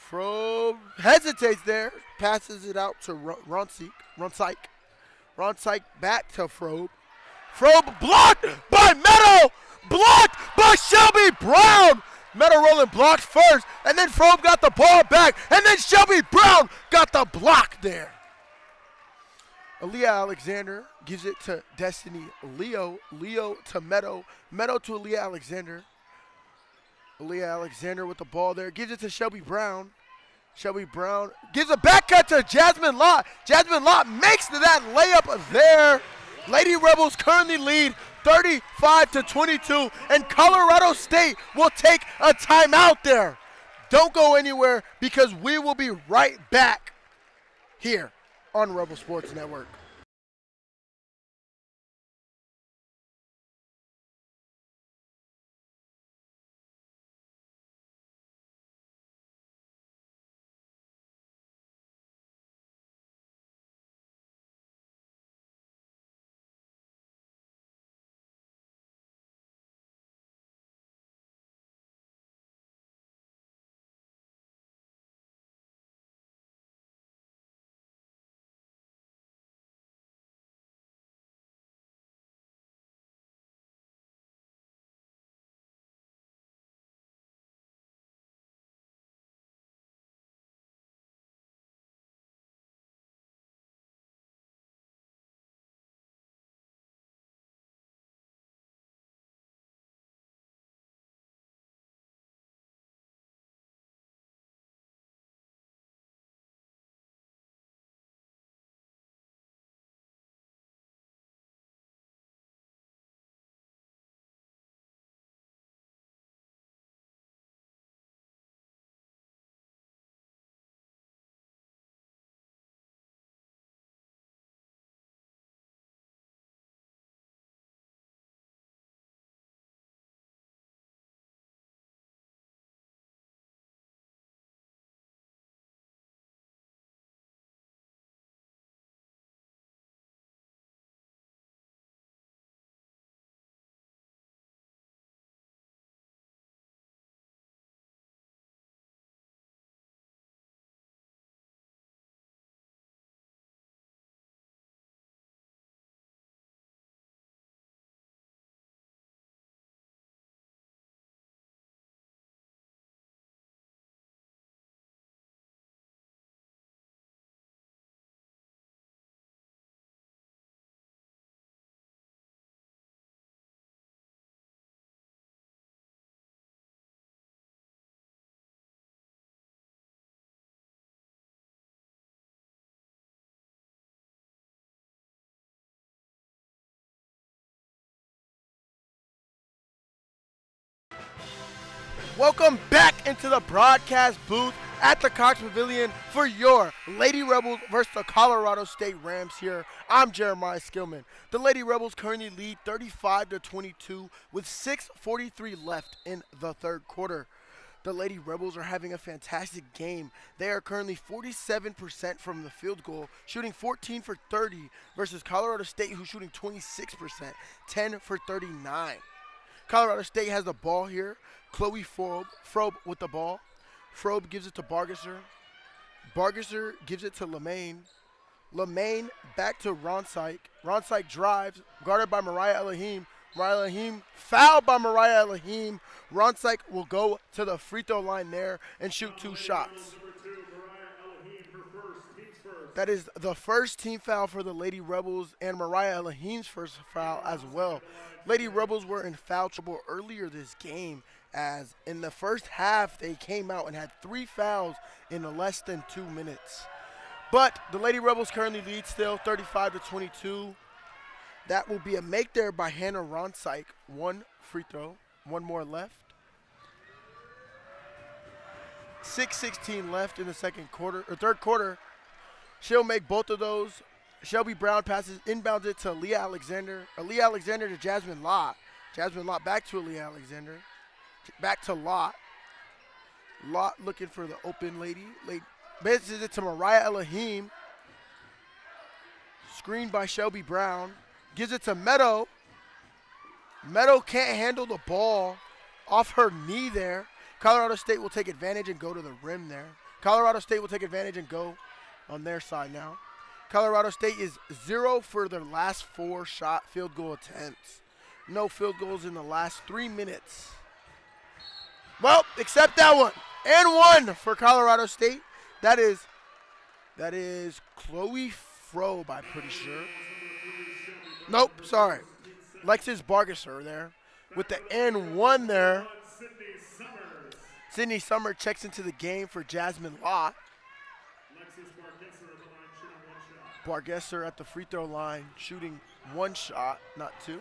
Frobe hesitates there. Passes it out to Ronsiek. Ronsiek back to Frobe. Frobe blocked by Meadow. Blocked by Shelby Brown. Meadow Rolling blocked first, and then Frobe got the ball back, and then Shelby Brown got the block there. Aaliyah Alexander gives it to Destiny Leo. Leo to Meadow. Meadow to Aaliyah Alexander. Aaliyah Alexander with the ball there. Gives it to Shelby Brown. Shelby Brown gives a back cut to Jasmine Lott. Jasmine Lott makes that layup there. Lady Rebels currently lead 35-22, and Colorado State will take a timeout there. Don't go anywhere because we will be right back here on Rebel Sports Network. Welcome back into the broadcast booth at the Cox Pavilion for your Lady Rebels versus the Colorado State Rams here. I'm Jeremiah Skillman. The Lady Rebels currently lead 35-22 with 6:43 left in the third quarter. The Lady Rebels are having a fantastic game. They are currently 47% from the field goal, shooting 14 for 30 versus Colorado State, who's shooting 26%, 10 for 39. Colorado State has the ball here. Chloe Frobe with the ball. Frobe gives it to Bargesser. Bargesser gives it to Lemaine. Lemaine back to Ronsyke. Ronsyke drives, guarded by Mariah Elohim. Mariah Elohim fouled by Mariah Elohim. Ronsyke will go to the free throw line there and shoot two shots. That is the first team foul for the Lady Rebels and Mariah Elohim's first foul as well. Lady Rebels were in foul trouble earlier this game, as in the first half they came out and had 3 fouls in less than 2 minutes. But the Lady Rebels currently lead still 35-22. That will be a make there by Hannah Ronsyke. 1 free throw, 1 more left. 6:16 left in the third quarter. She'll make both of those. Shelby Brown passes, inbounds it to Leah Alexander. Leah Alexander to Jasmine Lott. Jasmine Lott back to Leah Alexander. Back to Lott. Lott looking for the open lady. Passes it to Mariah Elohim. Screened by Shelby Brown. Gives it to Meadow. Meadow can't handle the ball off her knee there. Colorado State will take advantage and go to the rim there. Colorado State will take advantage and go on their side now. Colorado State is 0 for their last 4 field goal attempts. No field goals in the last 3 minutes. Well, except that one. And 1 for Colorado State. That is Chloe Frobe, I'm pretty sure. Nope, sorry. Lexis Bargesser there with the N1 there. Sydney Summer checks into the game for Jasmine Lott. Bargesser at the free throw line, shooting 1 shot, not 2.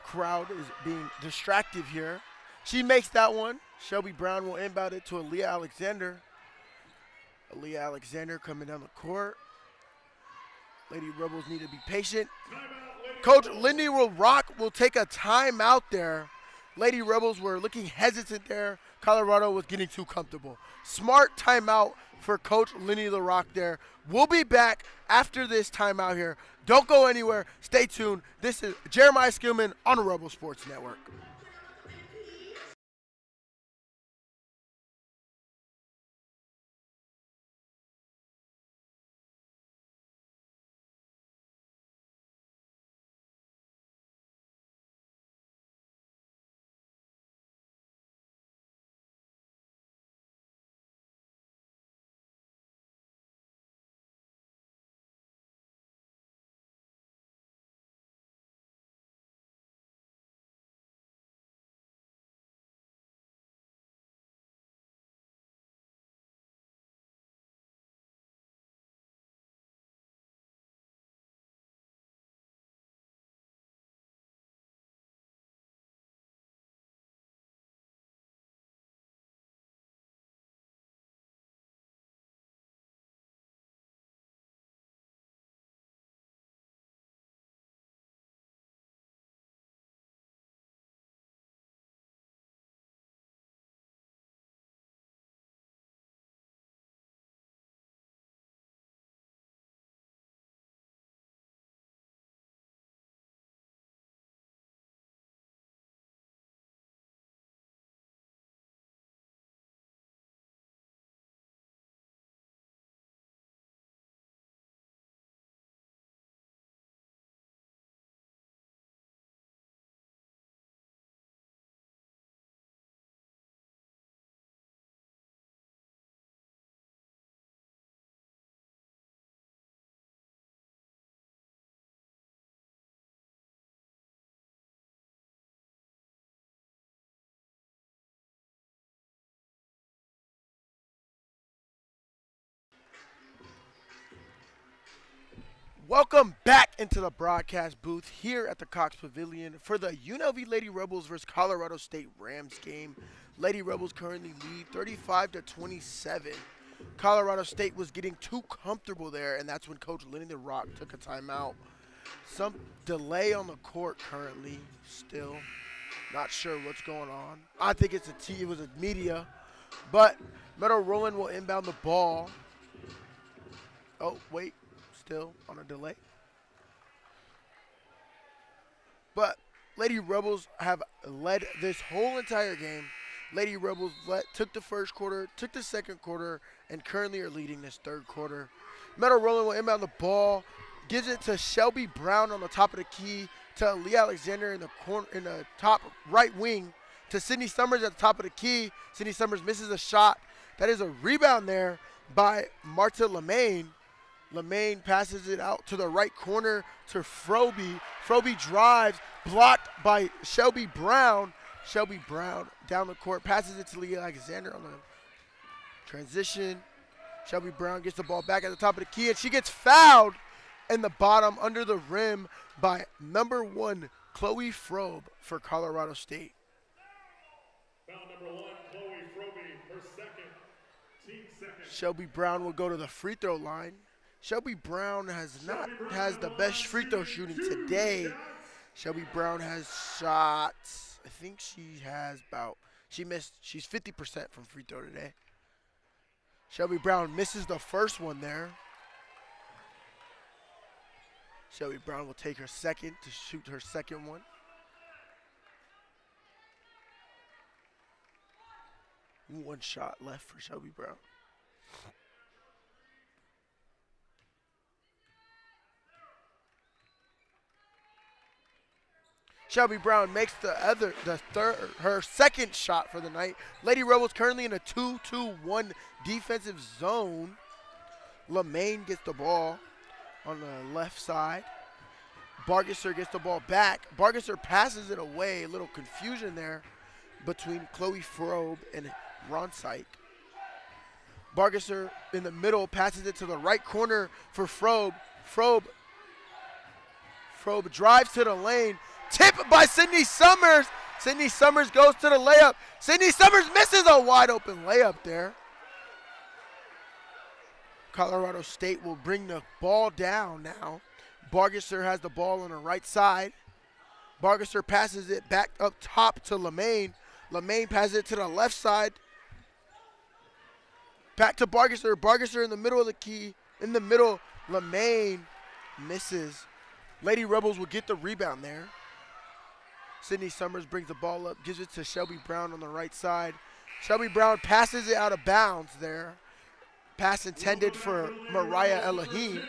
Crowd is being distractive here. She makes that one. Shelby Brown will inbound it to Aaliyah Alexander. Aaliyah Alexander coming down the court. Lady Rebels need to be patient. Coach Lindy Rock will take a timeout there. Lady Rebels were looking hesitant there. Colorado was getting too comfortable. Smart timeout for Coach Lindy LaRock there. We'll be back after this timeout here. Don't go anywhere. Stay tuned. This is Jeremiah Skillman on the Rebel Sports Network. Welcome back into the broadcast booth here at the Cox Pavilion for the UNLV Lady Rebels versus Colorado State Rams game. Lady Rebels currently lead 35-27. Colorado State was getting too comfortable there, and that's when Coach Lenny the Rock took a timeout. Some delay on the court currently still. Not sure what's going on. I think it was a media, but Meadow Rowland will inbound the ball. Oh, wait, still on a delay. But Lady Rebels have led this whole entire game. Lady Rebels took the first quarter, took the second quarter, and currently are leading this third quarter. Meadow Rowland will inbound the ball, gives it to Shelby Brown on the top of the key, to Lee Alexander in the top right wing, to Sydney Summers at the top of the key. Sydney Summers misses a shot. That is a rebound there by Marta Lemaine. Lemaine passes it out to the right corner to Froby. Froby drives, blocked by Shelby Brown. Shelby Brown down the court, passes it to Lee Alexander on the transition. Shelby Brown gets the ball back at the top of the key, and she gets fouled in the bottom under the rim by number 1, Chloe Frobe for Colorado State. Foul number 1, Chloe Frobe, her second, team second. Shelby Brown will go to the free throw line. Shelby Brown has the best free throw shooting today. Shelby Brown has shots. I think she's 50% from free throw today. Shelby Brown misses the first one there. Shelby Brown will take her second to shoot her second one. One shot left for Shelby Brown. Shelby Brown makes her second shot for the night. Lady Rebels currently in a 2-2-1 defensive zone. Lemaine gets the ball on the left side. Bargesser gets the ball back. Bargesser passes it away. A little confusion there between Chloe Frobe and Ron Syke. Bargesser in the middle passes it to the right corner for Frobe. Frobe drives to the lane. Tipped by Sydney Summers. Sydney Summers goes to the layup. Sydney Summers misses a wide open layup there. Colorado State will bring the ball down now. Bargesser has the ball on the right side. Bargesser passes it back up top to Lemaine. Lemaine passes it to the left side. Back to Bargesser. Bargesser in the middle of the key. In the middle, Lemaine misses. Lady Rebels will get the rebound there. Sydney Summers brings the ball up, gives it to Shelby Brown on the right side. Shelby Brown passes it out of bounds there. Pass intended for Mariah Elohim.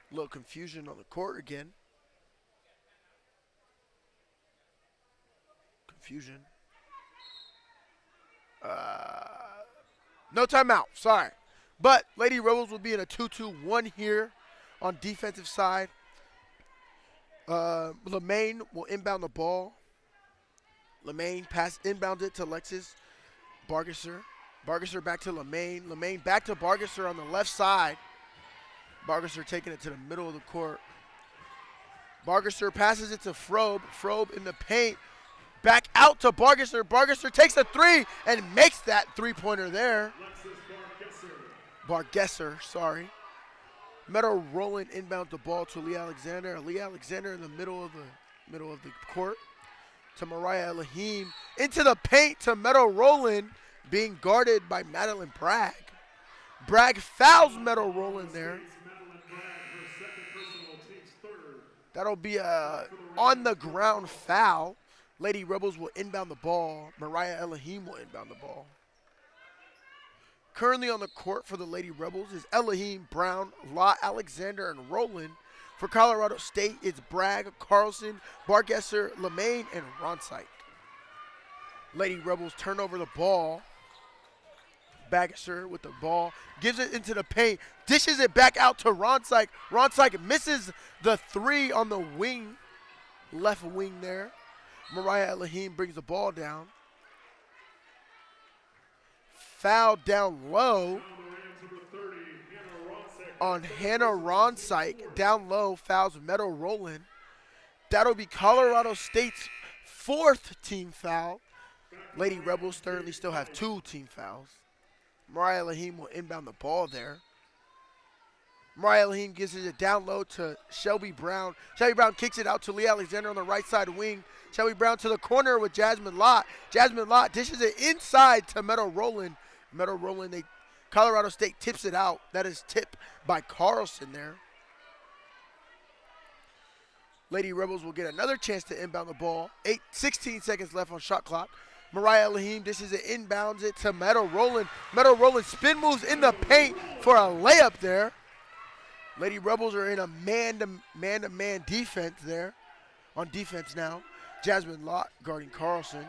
A little confusion on the court again. Confusion. No timeout, sorry. But Lady Rebels will be in a 2-2-1 here on defensive side. Lemaine will inbound the ball. Lemaine inbounds it to Lexus Bargesser. Bargesser back to Lemaine. Lemaine back to Bargesser on the left side. Bargesser taking it to the middle of the court. Bargesser passes it to Frobe. Frobe in the paint. Back out to Bargesser. Bargesser takes a three and makes that three-pointer there. Bargesser, sorry. Meadow Rowland inbounds the ball to Lee Alexander. Lee Alexander in the middle of the court to Mariah Elohim. Into the paint to Meadow Rowland, being guarded by Madeline Bragg. Bragg fouls Meadow Rowland there. That'll be a on-the-ground foul. Lady Rebels will inbound the ball. Mariah Elohim will inbound the ball. Currently on the court for the Lady Rebels is Elohim, Brown, La Alexander, and Rowland. For Colorado State, it's Bragg, Carlson, Bargesser, Lemaine, and Ronsyke. Lady Rebels turn over the ball. Bargesser with the ball, gives it into the paint, dishes it back out to Ronsyke. Ronsyke misses the three on the wing, left wing there. Mariah Elohim brings the ball down. Foul down low on Hannah Ronsyke. Down low, fouls Meadow Rowland. That'll be Colorado State's 4th team foul. Lady Rebels currently still have 2 team fouls. Mariah Lahim will inbound the ball there. Mariah Lahim gives it a down low to Shelby Brown. Shelby Brown kicks it out to Leah Alexander on the right side wing. Shelby Brown to the corner with Jasmine Lott. Jasmine Lott dishes it inside to Meadow Rowland. Meadow Rowland, Colorado State tips it out. That is tipped by Carlson there. Lady Rebels will get another chance to inbound the ball. 16 seconds left on shot clock. Mariah Lahim dishes it, inbounds it to Meadow Rowland. Meadow Rowland spin moves in the paint for a layup there. Lady Rebels are in a man-to-man defense there. On defense now. Jasmine Lott guarding Carlson.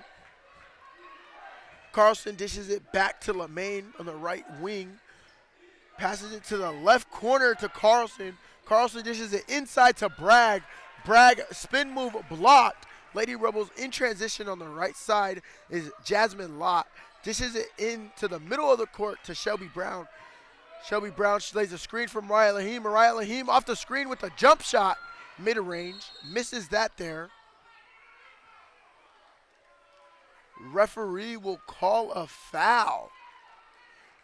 Carlson dishes it back to LeMaine on the right wing. Passes it to the left corner to Carlson. Carlson dishes it inside to Bragg. Bragg spin move blocked. Lady Rebels in transition on the right side is Jasmine Lott. Dishes it into the middle of the court to Shelby Brown. Shelby Brown lays a screen for Mariah Lahim. Mariah Lahim off the screen with a jump shot, mid-range. Misses that there. Referee will call a foul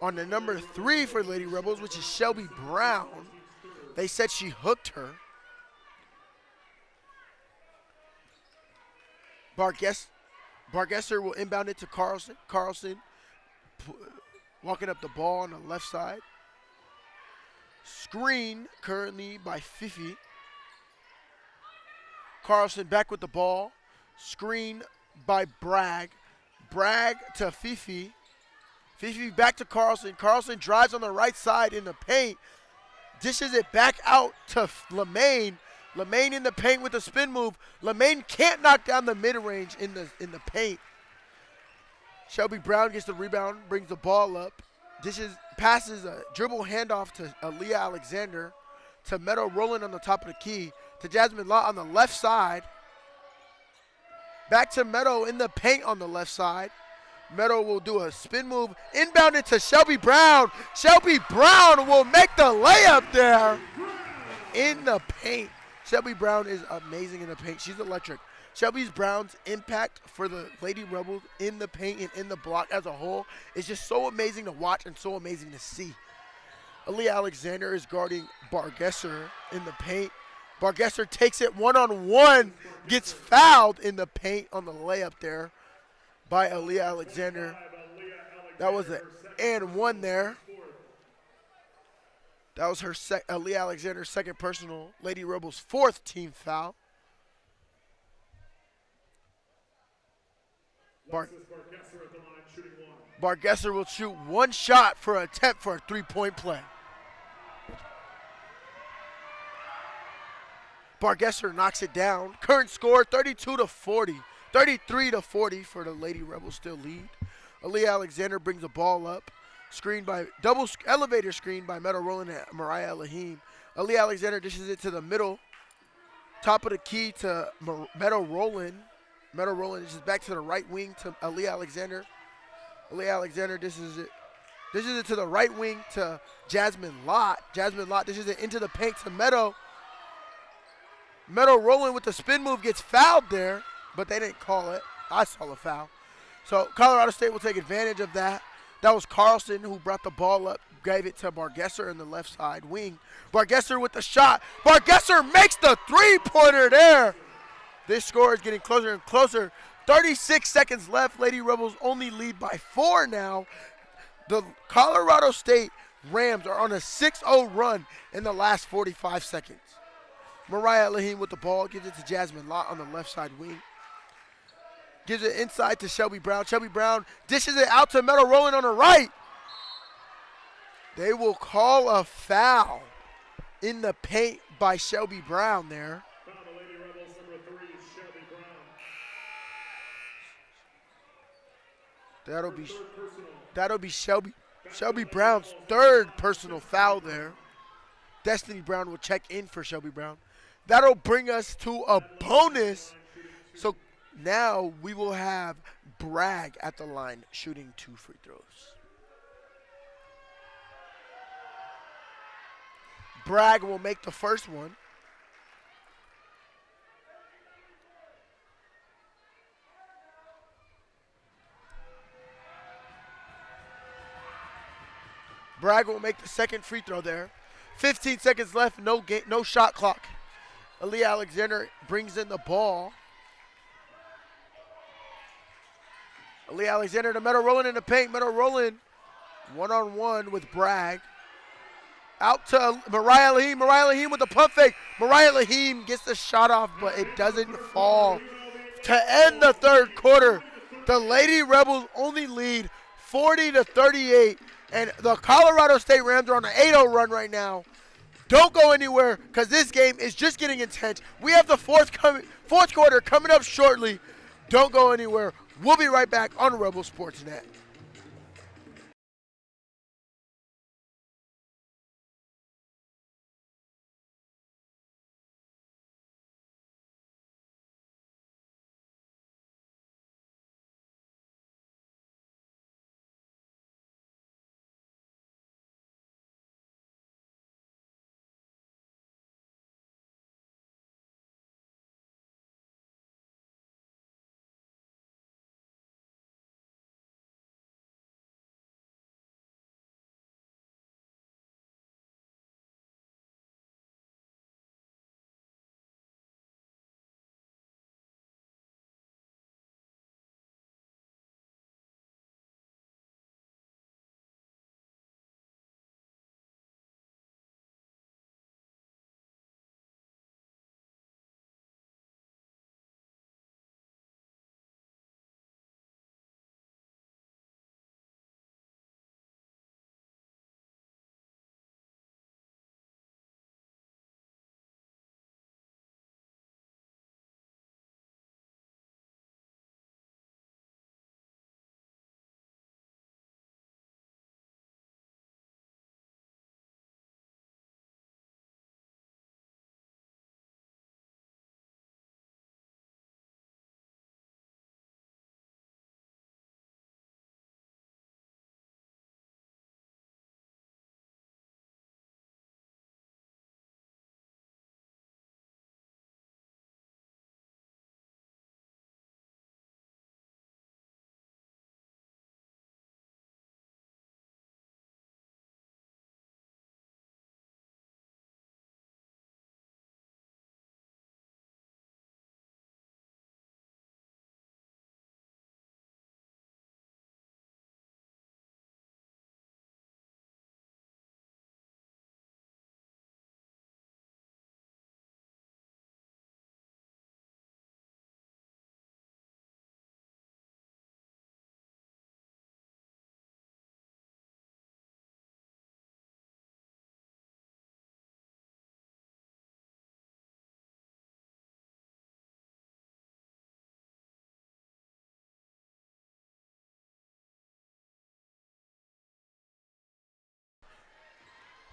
on the number 3 for Lady Rebels, which is Shelby Brown. They said she hooked her. Bargesser will inbound it to Carlson. Carlson walking up the ball on the left side. Screen currently by Fifi. Carlson back with the ball. Screen by Bragg. Bragg to Fifi. Fifi back to Carlson. Carlson drives on the right side in the paint. Dishes it back out to LeMaine. LeMaine in the paint with a spin move. LeMaine can't knock down the mid-range in the paint. Shelby Brown gets the rebound, brings the ball up. Passes a dribble handoff to Aaliyah Alexander, to Meadow Rowland on the top of the key, to Jasmine Lott on the left side. Back to Meadow in the paint on the left side. Meadow will do a spin move, inbounded to Shelby Brown. Shelby Brown will make the layup there in the paint. Shelby Brown is amazing in the paint. She's electric. Shelby Brown's impact for the Lady Rebels in the paint and in the block as a whole is just so amazing to watch and so amazing to see. Aaliyah Alexander is guarding Bargesser in the paint. Bargesser takes it one-on-one, gets fouled in the paint on the layup there by Aaliyah Alexander. That was an and one there. That was her Aaliyah Alexander's second personal. Lady Rebels' 4th team foul. Bargesser will shoot one shot for an attempt for a 3-point play. Bargesser knocks it down. Current score 32-40. 33-40 for the Lady Rebels still lead. Aaliyah Alexander brings the ball up. Screen by elevator screen by Meadow Rowland and Mariah Lahim. Aaliyah Alexander dishes it to the middle. Top of the key to Meadow Rowland. Meadow Rowland dishes back to the right wing to Aaliyah Alexander. Aaliyah Alexander dishes it to the right wing to Jasmine Lott. Jasmine Lott dishes it into the paint to Meadow. Meadow Rowland with the spin move gets fouled there, but they didn't call it. I saw the foul. So Colorado State will take advantage of that. That was Carlson who brought the ball up, gave it to Bargesser in the left side wing. Bargesser with the shot. Bargesser makes the three-pointer there. This score is getting closer and closer. 36 seconds left. Lady Rebels only lead by 4 now. The Colorado State Rams are on a 6-0 run in the last 45 seconds. Mariah Lahim with the ball, gives it to Jasmine Lott on the left side wing. Gives it inside to Shelby Brown. Shelby Brown dishes it out to Meadow Rowland on the right. They will call a foul in the paint by Shelby Brown there. Foul the Lady Rebels, number 3, Shelby Brown. That'll be Shelby Brown's 3rd personal foul there. Destiny Brown will check in for Shelby Brown. That'll bring us to a bonus. So now we will have Bragg at the line shooting 2 free throws. Bragg will make the first one. Bragg will make the second free throw there. 15 seconds left, no shot clock. Aaliyah Alexander brings in the ball. Aaliyah Alexander to Meadow Rowland in the paint. Meadow Rowland one-on-one with Bragg. Out to Mariah Lahim. Mariah Lahim with the pump fake. Mariah Lahim gets the shot off, but it doesn't fall. To end the third quarter, the Lady Rebels only lead 40-38, and the Colorado State Rams are on an 8-0 run right now. Don't go anywhere because this game is just getting intense. We have the fourth quarter coming up shortly. Don't go anywhere. We'll be right back on Rebel Sports Net.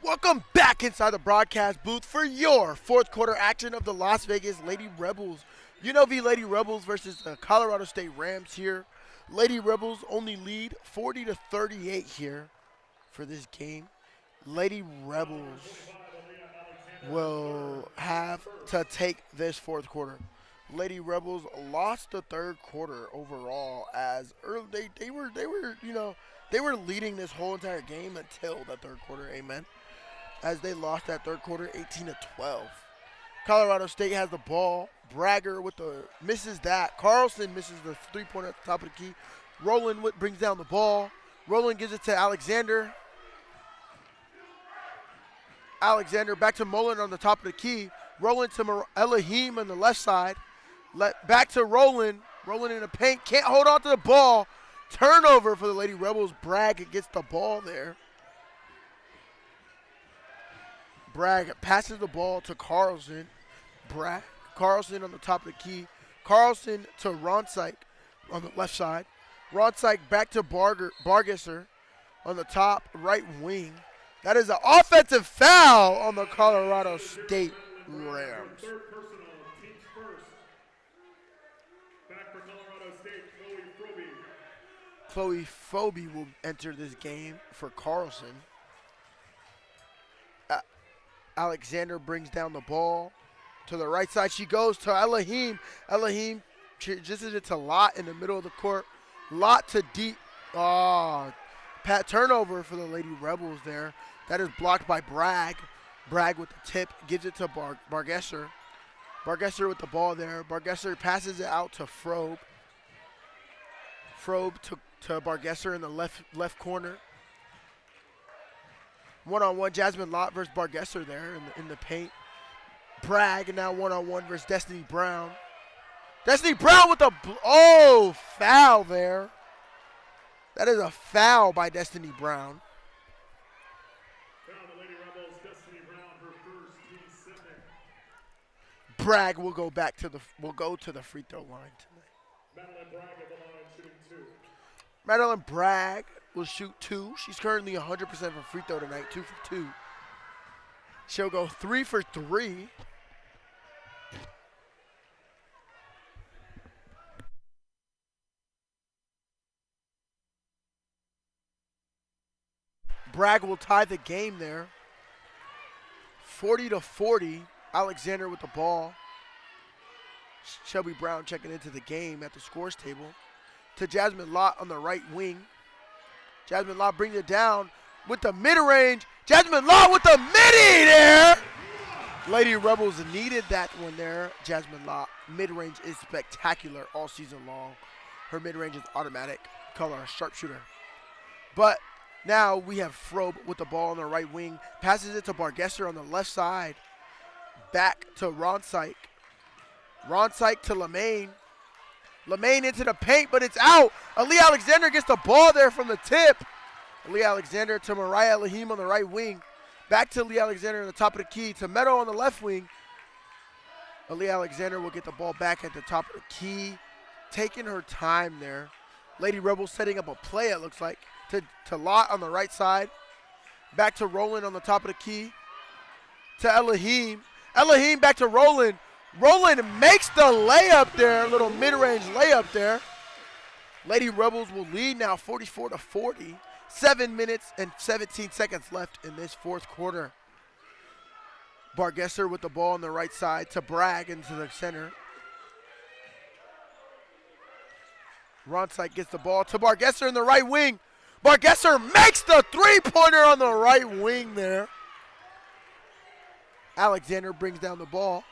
Welcome back inside the broadcast booth for your fourth quarter action of the Las Vegas Lady Rebels. UNLV Lady Rebels versus the Colorado State Rams here. Lady Rebels only lead 40-38 here for this game. Lady Rebels will have to take this fourth quarter. Lady Rebels lost the third quarter overall as early they were leading this whole entire game until the third quarter. Amen. As they lost that third quarter 18-12. Colorado State has the ball. Bragger misses that. Carlson misses the three-pointer at the top of the key. Rowland brings down the ball. Rowland gives it to Alexander. Alexander back to Mullen on the top of the key. Rowland to Elahim on the left side. Back to Rowland. Rowland in the paint. Can't hold on to the ball. Turnover for the Lady Rebels. Bragg gets the ball there. Bragg passes the ball to Carlson. Carlson on the top of the key. Carlson to Ronsyke on the left side. Ronsyke back to Bargesser on the top right wing. That is an offensive foul on the Colorado State Rams. Third personal, teams first. Back for Colorado State, Chloe Froby. Chloe Froby will enter this game for Carlson. Alexander brings down the ball to the right side. She goes to Elahim. Elahim dishes it to Lott in the middle of the court. Lott to deep. Turnover for the Lady Rebels there. That is blocked by Bragg. Bragg with the tip, gives it to Bargesser. Bargesser with the ball there. Bargesser passes it out to Frobe. Frobe to Bargesser in the left corner. One-on-one, Jasmine Lott versus Bargesser there in the paint. Bragg now one-on-one versus Destiny Brown. Destiny Brown with the foul there. That is a foul by Destiny Brown. Foul the Lady Rebels, Destiny Brown, her first, team 7. Bragg will go to the free throw line tonight. Madeline Bragg at the line, shooting 2. Madeline Bragg will shoot 2. She's currently 100% from free throw tonight, 2 for 2. She'll go 3 for 3. Bragg will tie the game there. 40-40. Alexander with the ball. Shelby Brown checking into the game at the scores table. To Jasmine Lott on the right wing. Jasmine Lott brings it down with the mid-range. Jasmine Lott with the midi there. Lady Rebels needed that one there. Jasmine Lott. Mid-range is spectacular all season long. Her mid-range is automatic. Call her a sharpshooter. But now we have Frobe with the ball on the right wing. Passes it to Bargesser on the left side. Back to Ronsyke. Ronsyke to Lemaine. Lemaine into the paint, but it's out. Ali Alexander gets the ball there from the tip. Ali Alexander to Mariah Lahim on the right wing. Back to Ali Alexander on the top of the key. To Meadow on the left wing. Ali Alexander will get the ball back at the top of the key. Taking her time there. Lady Rebels setting up a play, it looks like. To Lott on the right side. Back to Roland on the top of the key. To Elahim. Elahim back to Roland. Roland makes the layup there, a little mid-range layup there. Lady Rebels will lead now 44-40. 7 minutes and 17 seconds left in this fourth quarter. Bargesser with the ball on the right side to Bragg into the center. Ronsyke gets the ball to Bargesser in the right wing. Bargesser makes the three-pointer on the right wing there. Alexander brings down the ball.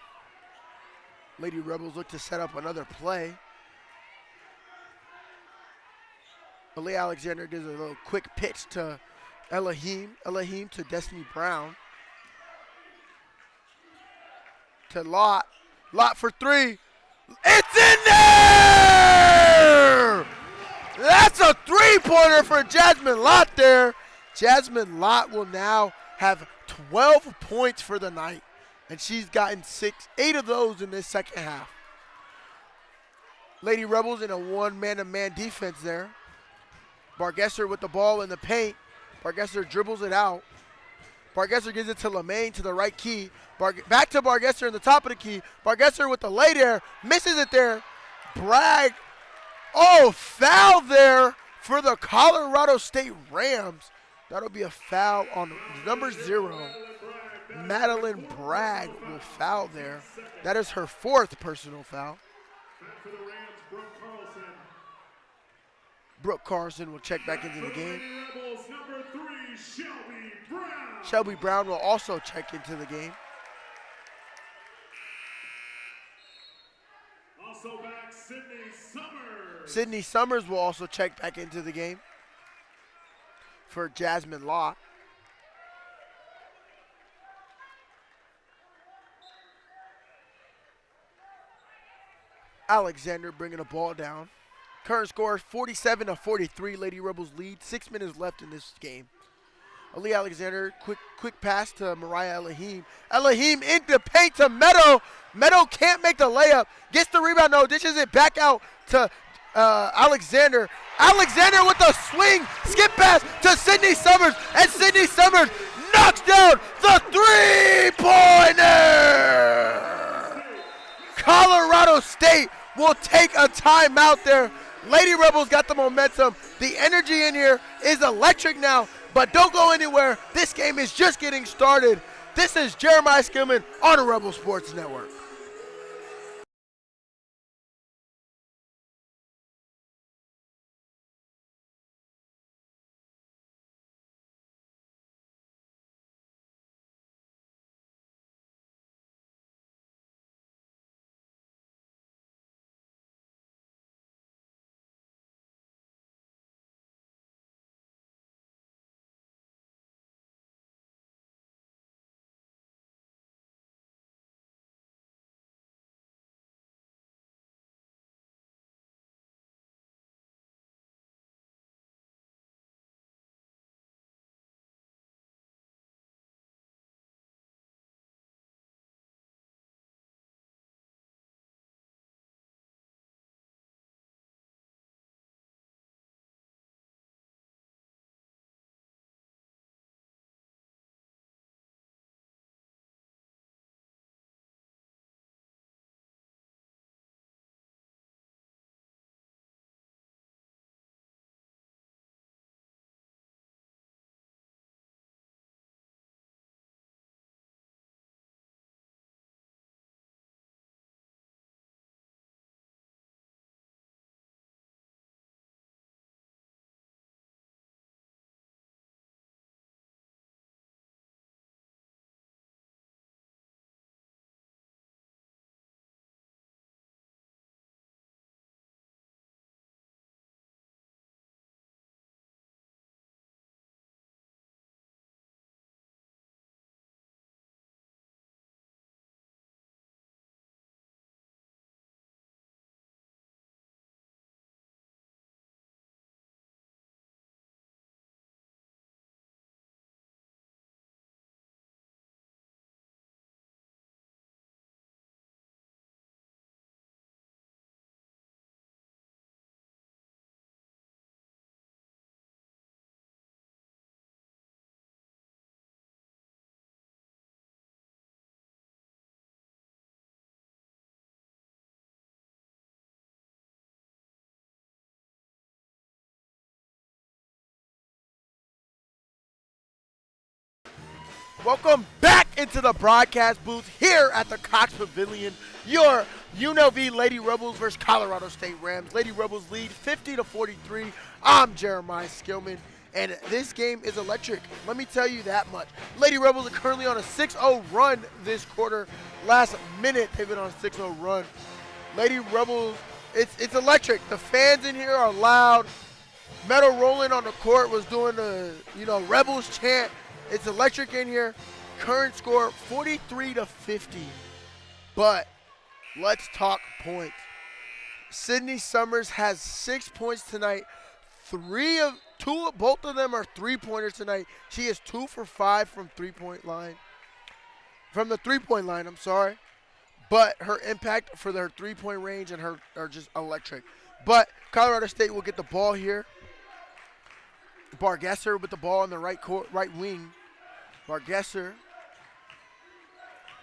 Lady Rebels look to set up another play. Ali Alexander gives a little quick pitch to Elahim. Elahim to Destiny Brown. To Lott. Lott for 3. It's in there! That's a three-pointer for Jasmine Lott there. Jasmine Lott will now have 12 points for the night. And she's gotten 8 of those in this second half. Lady Rebels in a one-man-to-man defense there. Bargesser with the ball in the paint. Bargesser dribbles it out. Bargesser gives it to Lemaine to the right key. Back to Bargesser in the top of the key. Bargesser with the lay there. Misses it there. Bragg. Oh, foul there for the Colorado State Rams. That'll be a foul on number 0. Madeline Bragg will foul there. That is her 4th personal foul. Back for the Rams, Brooke Carlson. Brooke Carlson will check back into the game. Rebels, number 3, Shelby Brown. Shelby Brown will also check into the game. Also back, Sydney Summers. Sydney Summers will also check back into the game for Jasmine Lott. Alexander bringing the ball down. Current score 47-43. Lady Rebels lead. 6 minutes left in this game. Ali Alexander, quick pass to Mariah Elahim. Elahim into paint to Meadow. Meadow can't make the layup. Gets the rebound. No, dishes it back out to Alexander. Alexander with the swing. Skip pass to Sydney Summers. And Sydney Summers knocks down the three-pointer. Colorado State will take a timeout there. Lady Rebels got the momentum. The energy in here is electric now, but don't go anywhere. This game is just getting started. This is Jeremiah Skillman on the Rebel Sports Network. Welcome back into the broadcast booth here at the Cox Pavilion. Your UNLV Lady Rebels versus Colorado State Rams. Lady Rebels lead 50-43. I'm Jeremiah Skillman, and this game is electric. Let me tell you that much. Lady Rebels are currently on a 6-0 run this quarter. Last minute, they've been on a 6-0 run. Lady Rebels, it's electric. The fans in here are loud. Metal Roland on the court was doing the, Rebels chant. It's electric in here. Current score 43-50. But let's talk points. Sydney Summers has 6 points tonight. Both of them are 3-pointers tonight. She is 2 for 5 from the 3-point line, I'm sorry. But her impact for their 3-point range and her are just electric. But Colorado State will get the ball here. Bargesser with the ball on the right wing. Bargesser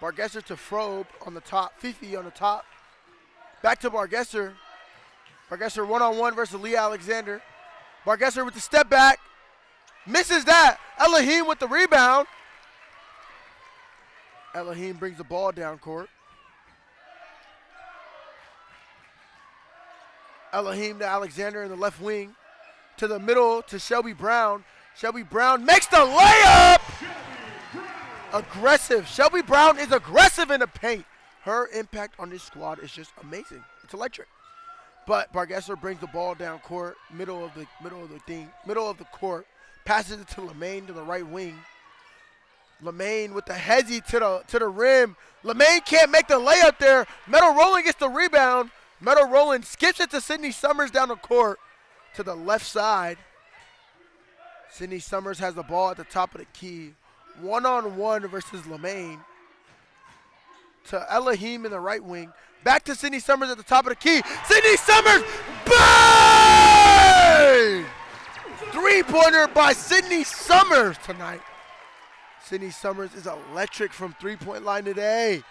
to Frobe on the top. Fifi on the top. Back to Bargesser. Bargesser one-on-one versus Leah Alexander. Bargesser with the step back. Misses that. Elohim with the rebound. Elohim brings the ball down court. Elohim to Alexander in the left wing. To the middle to Shelby Brown. Shelby Brown makes the layup. Aggressive. Shelby Brown is aggressive in the paint. Her impact on this squad is just amazing. It's electric. But Bargesser brings the ball down court, middle of the court, passes it to Lemaine to the right wing. Lemaine with the hezzy to the rim. Lemaine can't make the layup there. Metal Roland gets the rebound. Metal Roland skips it to Sydney Summers down the court to the left side. Sydney Summers has the ball at the top of the key. One-on-one versus Lemaine. To Elohim in the right wing. Back to Sydney Summers at the top of the key. Sydney Summers! Bang! 3-pointer by Sydney Summers tonight. Sydney Summers is electric from 3-point line today.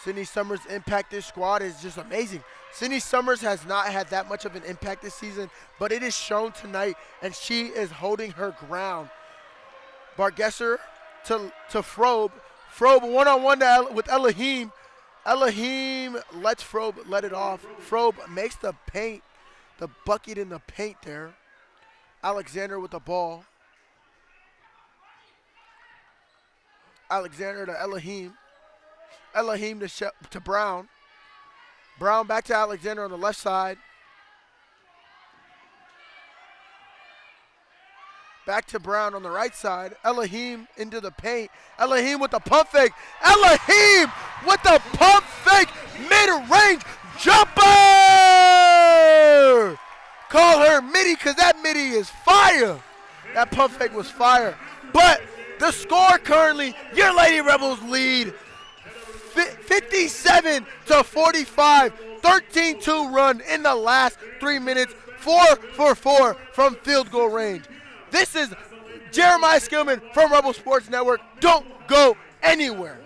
Sydney Summers' impact this squad is just amazing. Sydney Summers has not had that much of an impact this season, but it is shown tonight, and she is holding her ground. Bargesser to Frobe. Frobe one-on-one with Elohim. Elohim lets Frobe let it off. Frobe makes the bucket in the paint there. Alexander with the ball. Alexander to Elohim. Elohim to Brown. Brown back to Alexander on the left side. Back to Brown on the right side. Elohim into the paint. Elohim with the pump fake. Elohim with the pump fake. Mid-range jumper. Call her Mitty because that Mitty is fire. That pump fake was fire. But the score currently, your Lady Rebels lead 57-45, 13-2 run in the last 3 minutes, 4 for 4 from field goal range. This is Jeremiah Skillman from Rebel Sports Network. Don't go anywhere.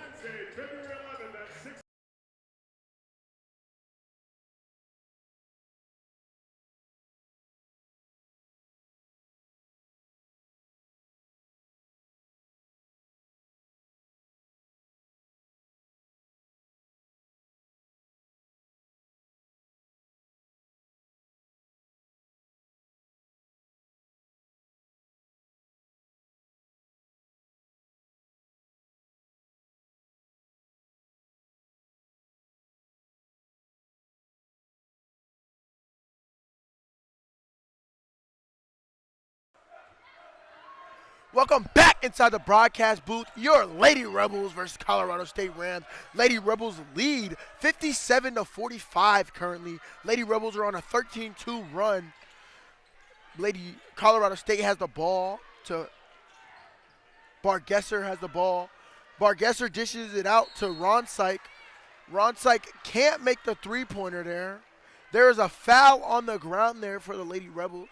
Welcome back inside the broadcast booth. Your Lady Rebels versus Colorado State Rams. Lady Rebels lead 57-45 currently. Lady Rebels are on a 13-2 run. Colorado State has the ball to Bargesser has the ball. Bargesser dishes it out to Ron Syke. Ron Syke can't make the 3-pointer there. There is a foul on the ground there for the Lady Rebels.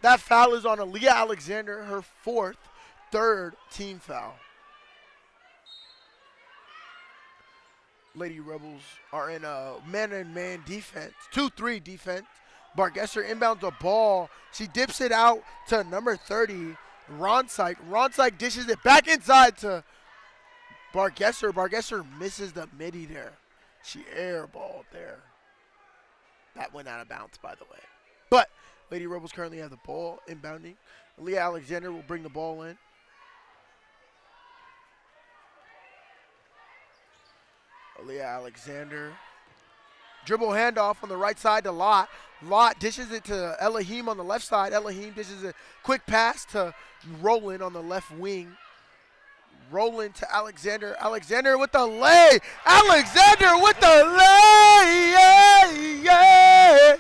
That foul is on Aaliyah Alexander, her third team foul. Lady Rebels are in a man-and-man defense, 2-3 defense. Bargesser inbounds the ball. She dips it out to number 30, Ronsyke. Ronsyke dishes it back inside to Bargesser. Bargesser misses the midi there. She airballed there. That went out of bounds, by the way. But Lady Rebels currently have the ball inbounding. Aaliyah Alexander will bring the ball in. Aaliyah Alexander. Dribble handoff on the right side to Lot. Lot dishes it to Elohim on the left side. Elohim dishes a quick pass to Roland on the left wing. Roland to Alexander. Alexander with the lay. Alexander with the lay. Yeah.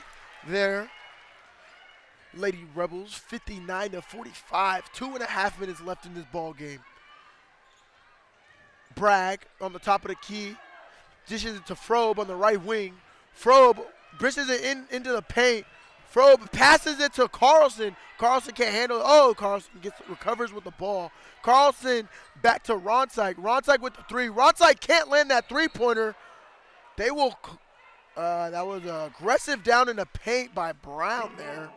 There. Lady Rebels 59-45. 2.5 minutes left in this ball game. Bragg on the top of the key. Dishes it to Frobe on the right wing. Frobe dishes it into the paint. Frobe passes it to Carlson. Carlson can't handle it. Oh, Carlson recovers with the ball. Carlson back to Ronsyke. Ronsyke with the three. Ronsyke can't land that three-pointer. They will. That was aggressive down in the paint by Brown there.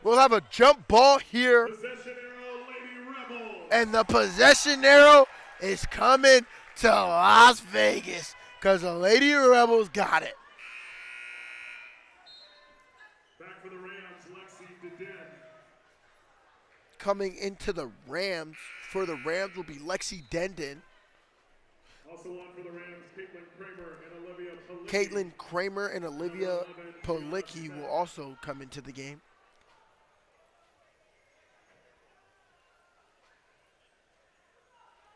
We'll have a jump ball here. Possession arrow, Lady Rebels. And the possession arrow is coming to Las Vegas because the Lady Rebels got it. Back for the Rams, Lexi DeDen. Coming into the Rams, for the Rams will be Lexi Dendon. Also on for the Rams, Caitlin Kramer and Olivia Palicki. Caitlin Kramer and Olivia Palicki will also come into the game.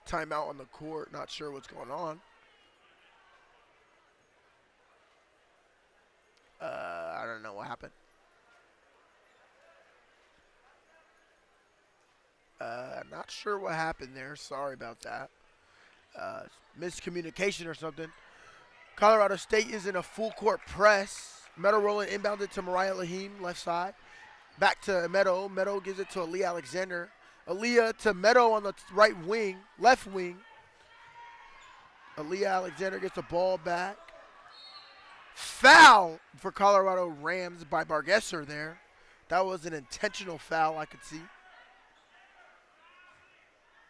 Timeout on the court, not sure what's going on. I don't know what happened. Not sure what happened there. Sorry about that. Miscommunication or something. Colorado State is in a full court press. Meadow rolling inbounded to Mariah Lahim, left side. Back to Meadow. Meadow gives it to Aaliyah Alexander. Aaliyah to Meadow on the right wing, left wing. Aaliyah Alexander gets the ball back. Foul for Colorado Rams by Bargesser there. That was an intentional foul, I could see.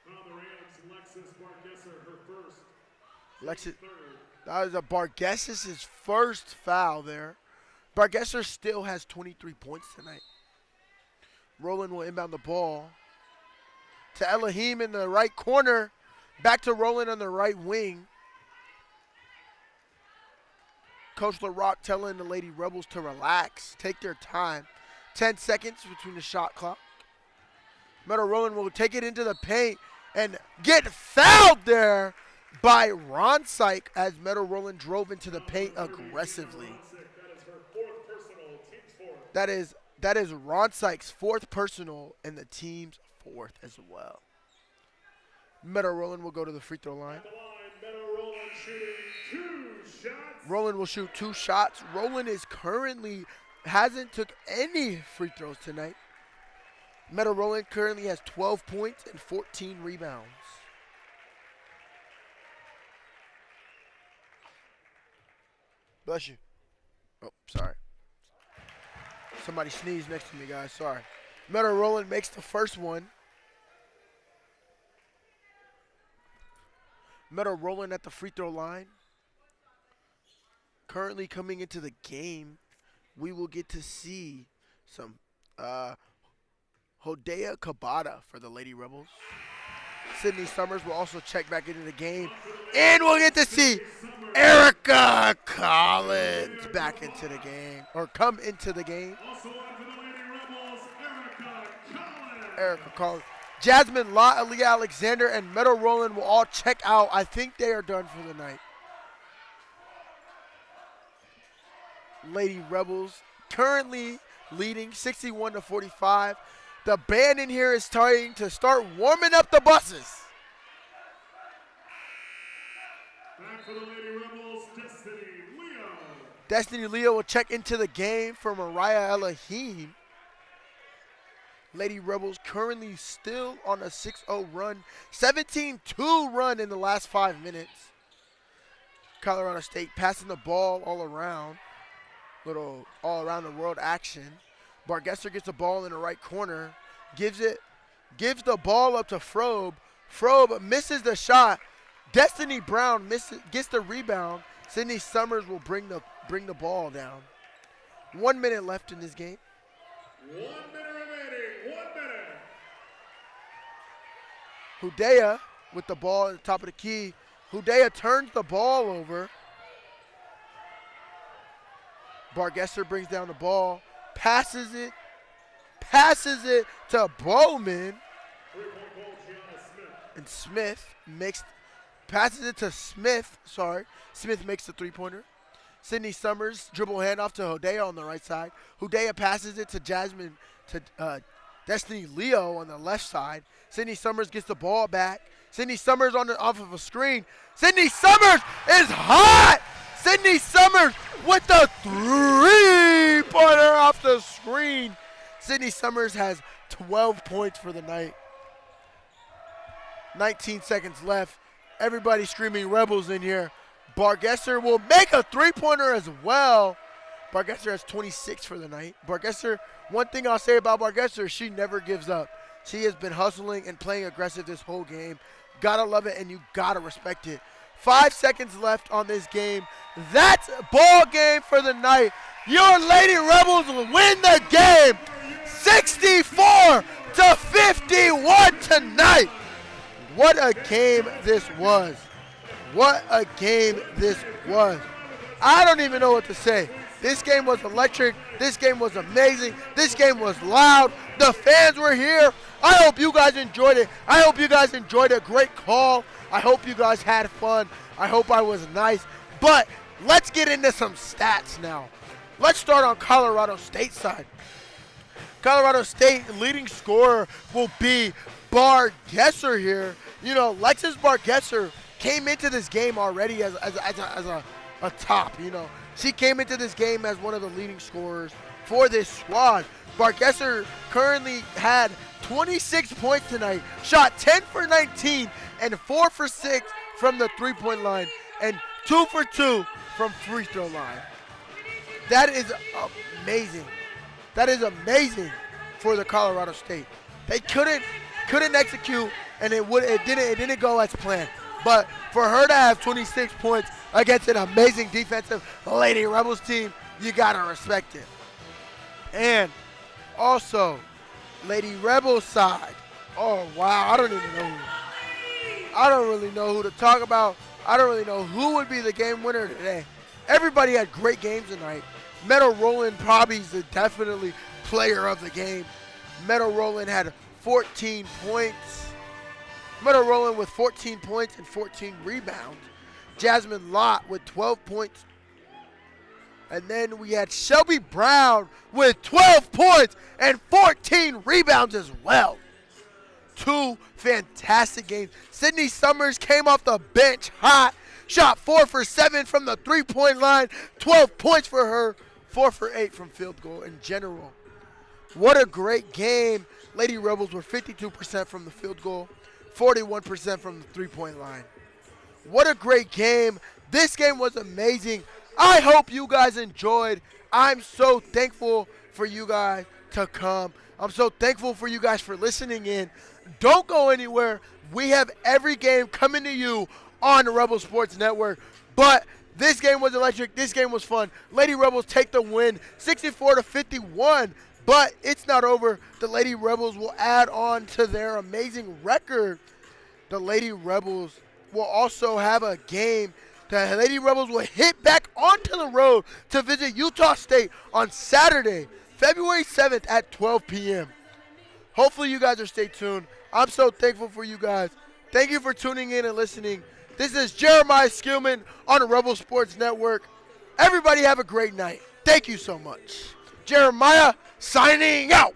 Now the Rams, Lexis Bargesser, her first. Lexis, Third. that was a Bargesser's first foul there. Bargesser still has 23 points tonight. Roland will inbound the ball to Elohim in the right corner. Back to Roland on the right wing. Coach LaRock telling the Lady Rebels to relax, take their time. 10 seconds between the shot clock. Meadow Roland will take it into the paint and get fouled there by Ronsyke as Meadow Roland drove into the paint aggressively. That is her fourth personal, team's fourth. That is Ronsyke's fourth personal and the team's fourth as well. Meadow Roland will go to the free throw line. At the line, Meadow Roland shooting 2 shots. Roland will shoot 2 shots. Roland is currently hasn't took any free throws tonight. Meadow Roland currently has 12 points and 14 rebounds. Bless you. Oh, sorry. Somebody sneezed next to me, guys. Sorry. Meadow Roland makes the first one. Meadow Roland at the free throw line. Currently coming into the game, we will get to see some Hodea Kabata for the Lady Rebels. Sydney Summers will also check back into the game. And we'll get to see Erica Collins back into the game, or come into the game. Also on for the Lady Rebels, Erica Collins. Erica Collins. Jasmine Lott, Aaliyah Alexander, and Meadow Roland will all check out. I think they are done for the night. Lady Rebels currently leading 61-45. The band in here is starting to start warming up the buses. Back for the Lady Rebels, Destiny Leo. Destiny Leo will check into the game for Mariah Elohim. Lady Rebels currently still on a 6-0 run. 17-2 run in the last 5 minutes. Colorado State passing the ball all around. little all around the world action. Bargesser gets the ball in the right corner, gives the ball up to Frobe. Frobe misses the shot. Destiny Brown gets the rebound. Sydney Summers will bring the ball down. 1 minute left in this game. 1 minute remaining. 1 minute. Hudea with the ball at the top of the key. Hudea turns the ball over. Bargesser brings down the ball, passes it to Bowman. And passes it to Smith. Smith makes the three-pointer. Sydney Summers dribble handoff to Hudea on the right side. Hudea passes it to Destiny Leo on the left side. Sydney Summers gets the ball back. Sydney Summers off of a screen. Sydney Summers is hot! Sydney Summers with the three-pointer off the screen. Sydney Summers has 12 points for the night. 19 seconds left. Everybody screaming Rebels in here. Bargesser will make a three-pointer as well. Bargesser has 26 for the night. Bargesser, one thing I'll say about Bargesser, she never gives up. She has been hustling and playing aggressive this whole game. Gotta love it, and you gotta respect it. 5 seconds left on this game. That's ball game for the night. Your Lady Rebels will win the game 64-51 tonight. What a game this was. What a game this was. I don't even know what to say. This game was electric. This game was amazing. This game was loud. The fans were here. I hope you guys enjoyed it. I hope you guys enjoyed a great call. I hope you guys had fun. I hope I was nice. But let's get into some stats now. Let's start on Colorado State side. Colorado State leading scorer will be Bargesser here. You know, Lexus Bargesser came into this game already as a top, you know. She came into this game as one of the leading scorers for this squad. Bargesser currently had 26 points tonight, shot 10 for 19 and 4 for 6 from the three-point line and 2 for 2 from free throw line. That is amazing. That is amazing for the Colorado State. They couldn't execute, and it didn't go as planned. But for her to have 26 points against an amazing defensive Lady Rebels team, you gotta respect it. And also, Lady Rebels side. Oh wow, I don't really know who to talk about. I don't really know who would be the game winner today. Everybody had great games tonight. Meadow Rowland probably is definitely player of the game. Meadow Rowland had 14 points. Meadow Rowland with 14 points and 14 rebounds. Jasmine Lott with 12 points. And then we had Shelby Brown with 12 points and 14 rebounds as well. Two fantastic games. Sydney Summers came off the bench hot. Shot 4 for 7 from the three-point line. 12 points for her. 4 for 8 from field goal in general. What a great game. Lady Rebels were 52% from the field goal. 41% from the three-point line. What a great game. This game was amazing. I hope you guys enjoyed. I'm so thankful for you guys to come. I'm so thankful for you guys for listening in. Don't go anywhere. We have every game coming to you on the Rebel Sports Network. But this game was electric. This game was fun. Lady Rebels take the win 64-51. But it's not over. The Lady Rebels will add on to their amazing record. The Lady Rebels will also have a game. The Lady Rebels will hit back onto the road to visit Utah State on Saturday, February 7th at 12 p.m. Hopefully you guys are stay tuned. I'm so thankful for you guys. Thank you for tuning in and listening. This is Jeremiah Skillman on the Rebel Sports Network. Everybody have a great night. Thank you so much. Jeremiah signing out.